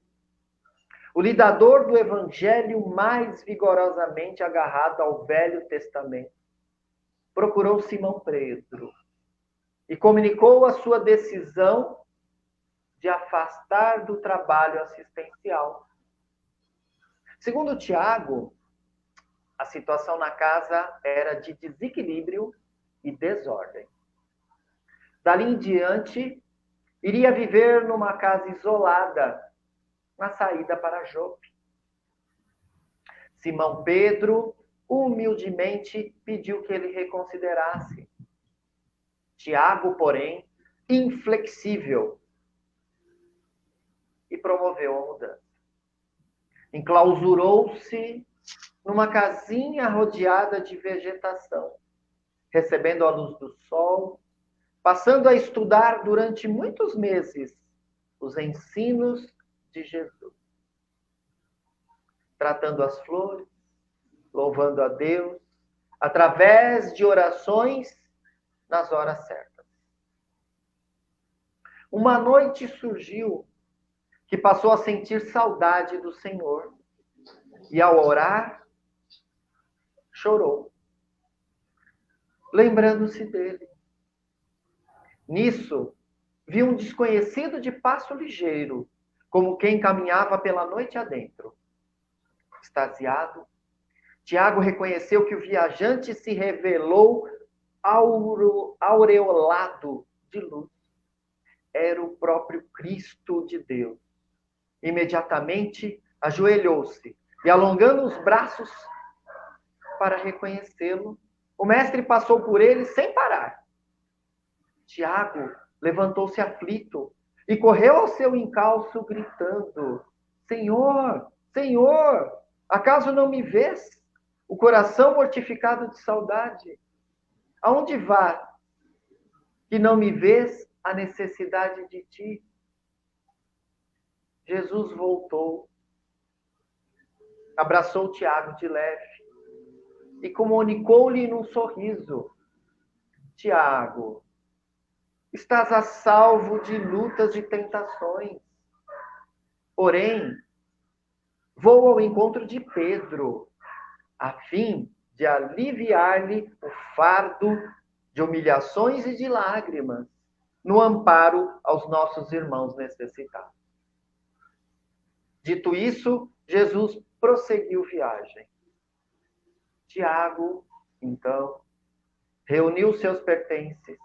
o lidador do evangelho mais vigorosamente agarrado ao Velho Testamento, procurou Simão Pedro e comunicou a sua decisão de afastar do trabalho assistencial. Segundo Tiago, a situação na casa era de desequilíbrio e desordem. Dali em diante, iria viver numa casa isolada, na saída para Jope. Simão Pedro humildemente pediu que ele reconsiderasse. Tiago, porém, inflexível, e promoveu a mudança. Enclausurou-se numa casinha rodeada de vegetação, recebendo a luz do sol, passando a estudar durante muitos meses os ensinos de Jesus, tratando as flores, louvando a Deus, através de orações nas horas certas. Uma noite surgiu que passou a sentir saudade do Senhor e, ao orar, chorou, lembrando-se dele. Nisso, viu um desconhecido de passo ligeiro, como quem caminhava pela noite adentro. Extasiado, Tiago reconheceu que o viajante se revelou aureolado de luz. Era o próprio Cristo de Deus. Imediatamente, ajoelhou-se e, alongando os braços para reconhecê-lo, o mestre passou por ele sem parar. Tiago levantou-se aflito e correu ao seu encalço, gritando: Senhor, Senhor, acaso não me vês? O coração mortificado de saudade. Aonde vá que não me vês a necessidade de ti? Jesus voltou, abraçou Tiago de leve e comunicou-lhe num sorriso: Tiago, estás a salvo de lutas e tentações. Porém, vou ao encontro de Pedro, a fim de aliviar-lhe o fardo de humilhações e de lágrimas, no amparo aos nossos irmãos necessitados. Dito isso, Jesus prosseguiu viagem. Tiago, então, reuniu seus pertences.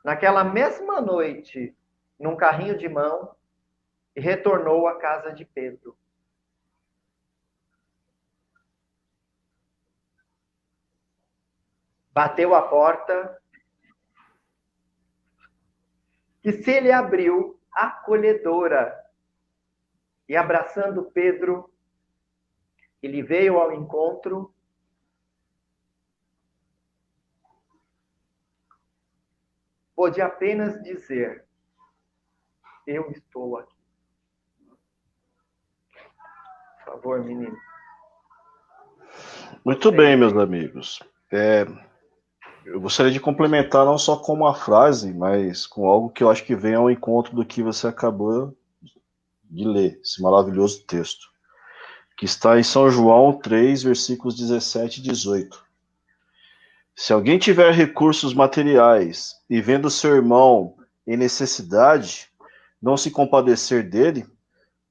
Naquela mesma noite, num carrinho de mão, e retornou à casa de Pedro. Bateu a porta, que se lhe abriu acolhedora, e abraçando Pedro, ele veio ao encontro, pôde apenas dizer: eu estou aqui. Por favor, menino. Muito bem, meus amigos. Eu gostaria de complementar não só com uma frase, mas com algo que eu acho que vem ao encontro do que você acabou de ler, esse maravilhoso texto, que está em São João 3, versículos 17 e 18. Se alguém tiver recursos materiais e vendo seu irmão em necessidade, não se compadecer dele,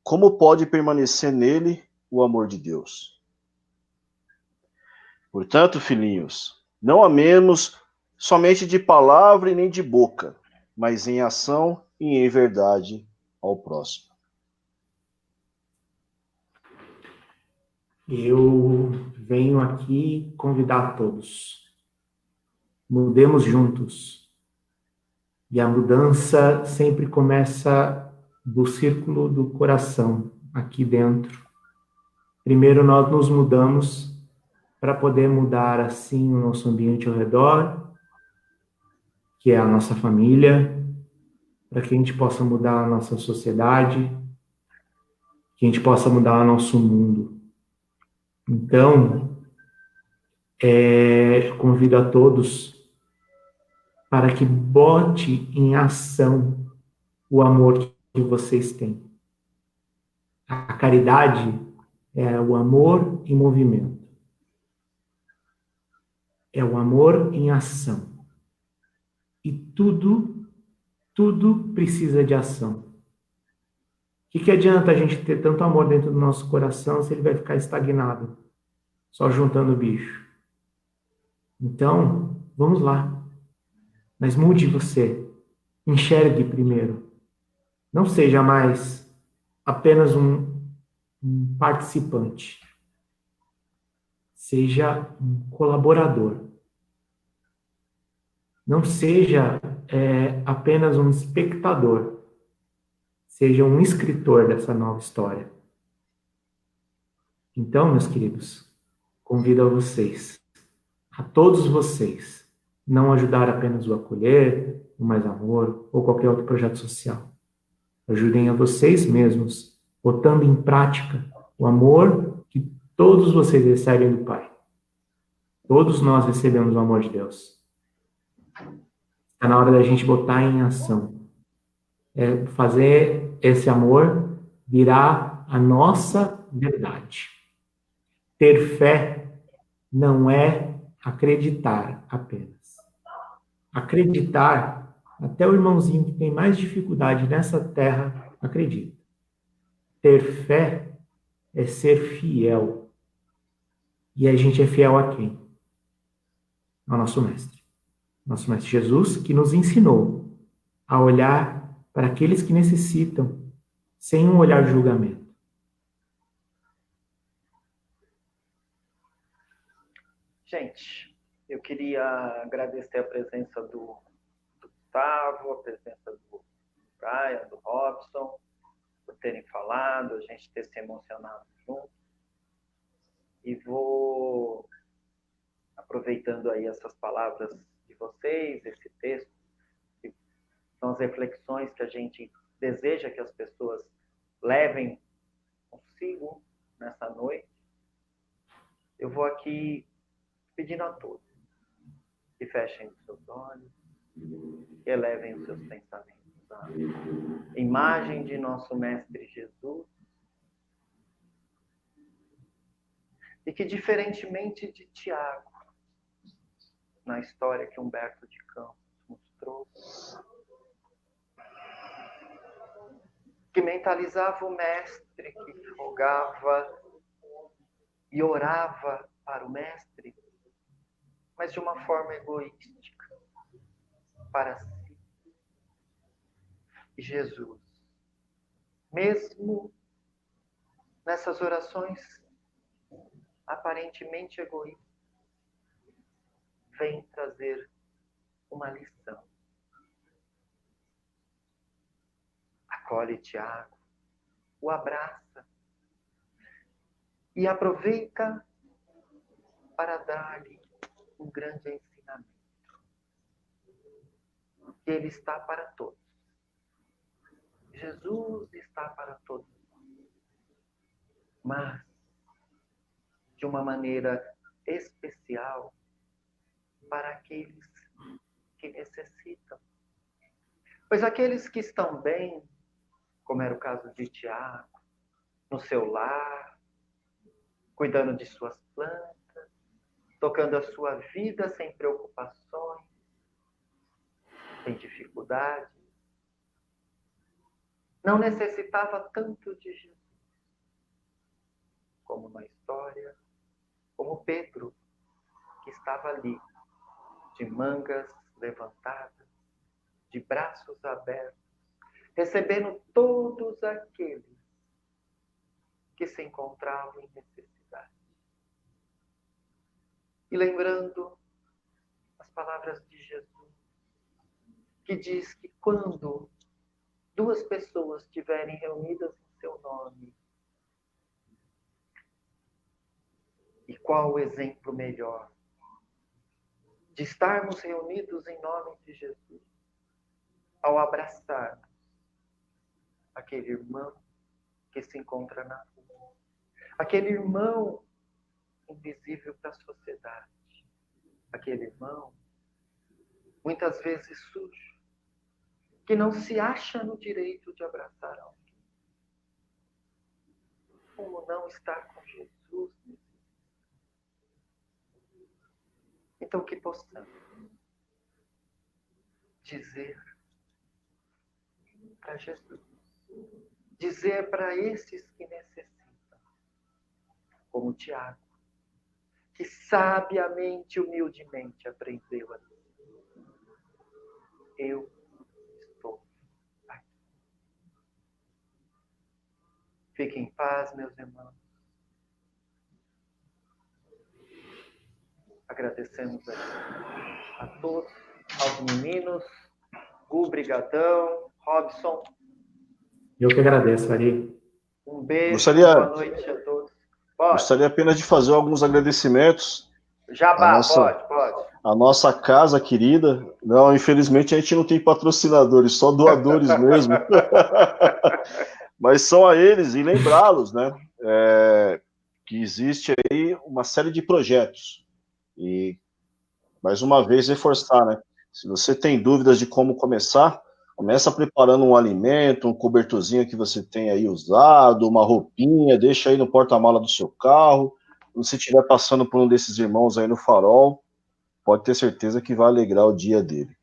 como pode permanecer nele o amor de Deus? Portanto, filhinhos, não amemos somente de palavra e nem de boca, mas em ação e em verdade ao próximo. Eu venho aqui convidar todos. Mudemos juntos. E a mudança sempre começa do círculo do coração, aqui dentro. Primeiro nós nos mudamos para poder mudar assim o nosso ambiente ao redor, que é a nossa família, para que a gente possa mudar a nossa sociedade, que a gente possa mudar o nosso mundo. Então, convido a todos para que bote em ação o amor que vocês têm. A caridade é o amor em movimento. É o amor em ação. E tudo precisa de ação. O que adianta a gente ter tanto amor dentro do nosso coração se ele vai ficar estagnado, só juntando bicho? Então, vamos lá. Mas mude você. Enxergue primeiro. Não seja mais apenas um participante. Seja um colaborador. Não seja apenas um espectador. Seja um escritor dessa nova história. Então, meus queridos, convido a vocês, a todos vocês, não ajudar apenas o Acolher, o Mais Amor ou qualquer outro projeto social. Ajudem a vocês mesmos, botando em prática o amor que todos vocês recebem do Pai. Todos nós recebemos o amor de Deus. Está na hora da gente botar em ação. Fazer esse amor virar a nossa verdade. Ter fé não é acreditar apenas. Acreditar, até o irmãozinho que tem mais dificuldade nessa terra acredita. Ter fé é ser fiel. E a gente é fiel a quem? Ao nosso Mestre. Nosso Mestre Jesus, que nos ensinou a olhar para aqueles que necessitam, sem um olhar de julgamento. Gente, eu queria agradecer a presença do Gustavo, a presença do Brian, do Robson, por terem falado, a gente ter se emocionado junto. E vou, aproveitando aí essas palavras de vocês, esse texto, que são as reflexões que a gente deseja que as pessoas levem consigo nessa noite, eu vou aqui pedindo a todos que fechem os seus olhos, que elevem os seus pensamentos à imagem de nosso Mestre Jesus, e que, diferentemente de Tiago, na história que Humberto de Campos nos trouxe, que mentalizava o Mestre, que rogava e orava para o Mestre, mas de uma forma egoística, para si. E Jesus, mesmo nessas orações aparentemente egoístas, vem trazer uma lição. Acolhe Tiago, o abraça e aproveita para dar-lhe um grande ensinamento. Ele está para todos. Jesus está para todos. Mas, de uma maneira especial, para aqueles que necessitam. Pois aqueles que estão bem, como era o caso de Tiago, no seu lar, cuidando de suas plantas, tocando a sua vida sem preocupações, sem dificuldade. Não necessitava tanto de Jesus como na história, como Pedro, que estava ali, de mangas levantadas, de braços abertos, recebendo todos aqueles que se encontravam em necessidade. E lembrando as palavras de Jesus, que diz que quando duas pessoas estiverem reunidas em seu nome, e qual o exemplo melhor de estarmos reunidos em nome de Jesus, ao abraçarmos aquele irmão que se encontra na rua, aquele irmão invisível para a sociedade, aquele irmão muitas vezes sujo, que não se acha no direito de abraçar alguém. Como não estar com Jesus? Então que possamos dizer para Jesus, dizer para esses que necessitam, como Tiago, que sabiamente, humildemente aprendeu a dizer: eu estou aqui. Fiquem em paz, meus irmãos. Agradecemos a todos, aos meninos, Gu, brigadão, Robson. Eu que agradeço, Ari. Um beijo, boa noite a todos. Gostaria apenas de fazer alguns agradecimentos. Jabá, pode. A nossa casa querida. Não, infelizmente a gente não tem patrocinadores, só doadores mesmo. Mas são a eles, e lembrá-los, né? Que existe aí uma série de projetos. E, mais uma vez, reforçar, né? Se você tem dúvidas de como começar, começa preparando um alimento, um cobertorzinho que você tem aí usado, uma roupinha, deixa aí no porta-mala do seu carro. Quando você estiver passando por um desses irmãos aí no farol, pode ter certeza que vai alegrar o dia dele.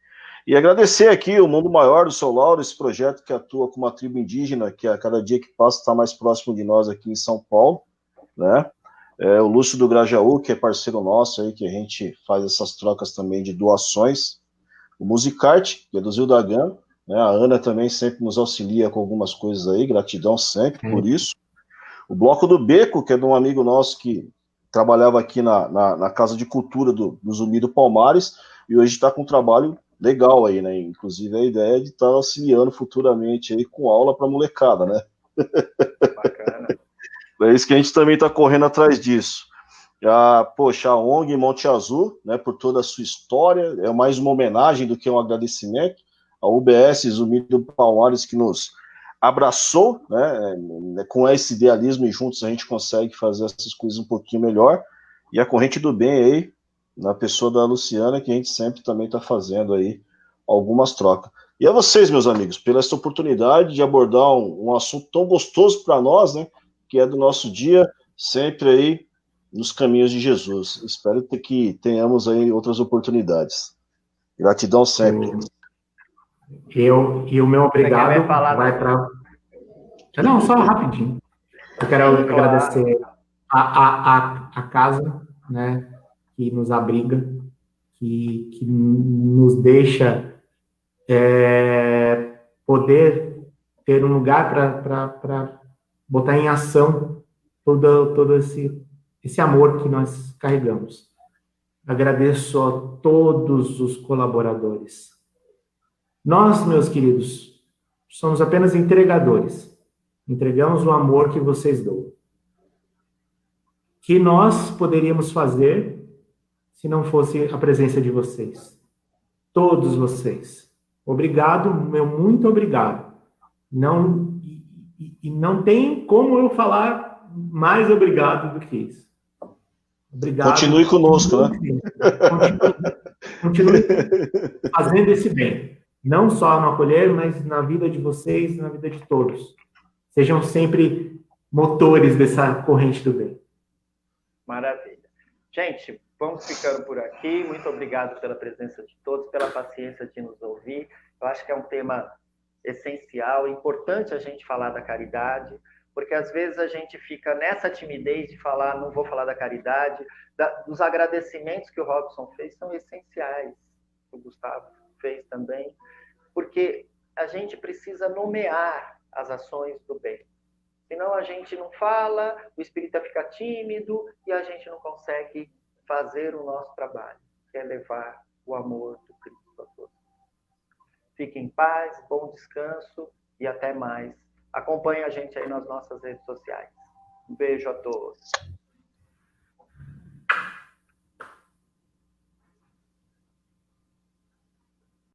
E agradecer aqui o Mundo Maior do seu Lauro, esse projeto que atua com uma tribo indígena, que a cada dia que passa está mais próximo de nós aqui em São Paulo, né? O Lúcio do Grajaú, que é parceiro nosso aí, que a gente faz essas trocas também de doações. O Musicarte, que é do Zildagan, né? A Ana também sempre nos auxilia com algumas coisas aí, gratidão sempre por isso. O Bloco do Beco, que é de um amigo nosso que trabalhava aqui na Casa de Cultura do Zumbi do Palmares, e hoje está com um trabalho legal aí, né? Inclusive a ideia é de estar auxiliando futuramente aí com aula para molecada, né? Bacana. É isso que a gente também está correndo atrás disso. Poxa, a ONG Monte Azul, né, por toda a sua história, é mais uma homenagem do que um agradecimento. A UBS Zumbi do Palmares, que nos abraçou, né, com esse idealismo, e juntos a gente consegue fazer essas coisas um pouquinho melhor. E a Corrente do Bem aí, na pessoa da Luciana, que a gente sempre também está fazendo aí algumas trocas. E a vocês, meus amigos, pela essa oportunidade de abordar um assunto tão gostoso para nós, né, que é do nosso dia, sempre aí nos caminhos de Jesus. Espero que tenhamos aí outras oportunidades. Gratidão sempre. E o meu obrigado vai para... Não, só rapidinho. Eu quero agradecer a casa, né, que nos abriga, que nos deixa poder ter um lugar para botar em ação todo esse amor que nós carregamos. Agradeço a todos os colaboradores. Nós, meus queridos, somos apenas entregadores. Entregamos o amor que vocês dão. Que nós poderíamos fazer se não fosse a presença de vocês? Todos vocês. Obrigado, meu muito obrigado. Não tem como eu falar mais obrigado do que isso. Obrigado. Continue conosco, né? Continue fazendo esse bem. Não só no acolher, mas na vida de vocês, na vida de todos. Sejam sempre motores dessa corrente do bem. Maravilha. Gente, vamos ficando por aqui. Muito obrigado pela presença de todos, pela paciência de nos ouvir. Eu acho que é um tema essencial, importante a gente falar da caridade, porque às vezes a gente fica nessa timidez de falar, não vou falar da caridade, dos agradecimentos que o Robson fez são essenciais, o Gustavo fez também, porque a gente precisa nomear as ações do bem. Senão a gente não fala, o espírita fica tímido e a gente não consegue fazer o nosso trabalho, que é levar o amor do Cristo a todos. Fiquem em paz, bom descanso e até mais. Acompanhe a gente aí nas nossas redes sociais. Um beijo a todos.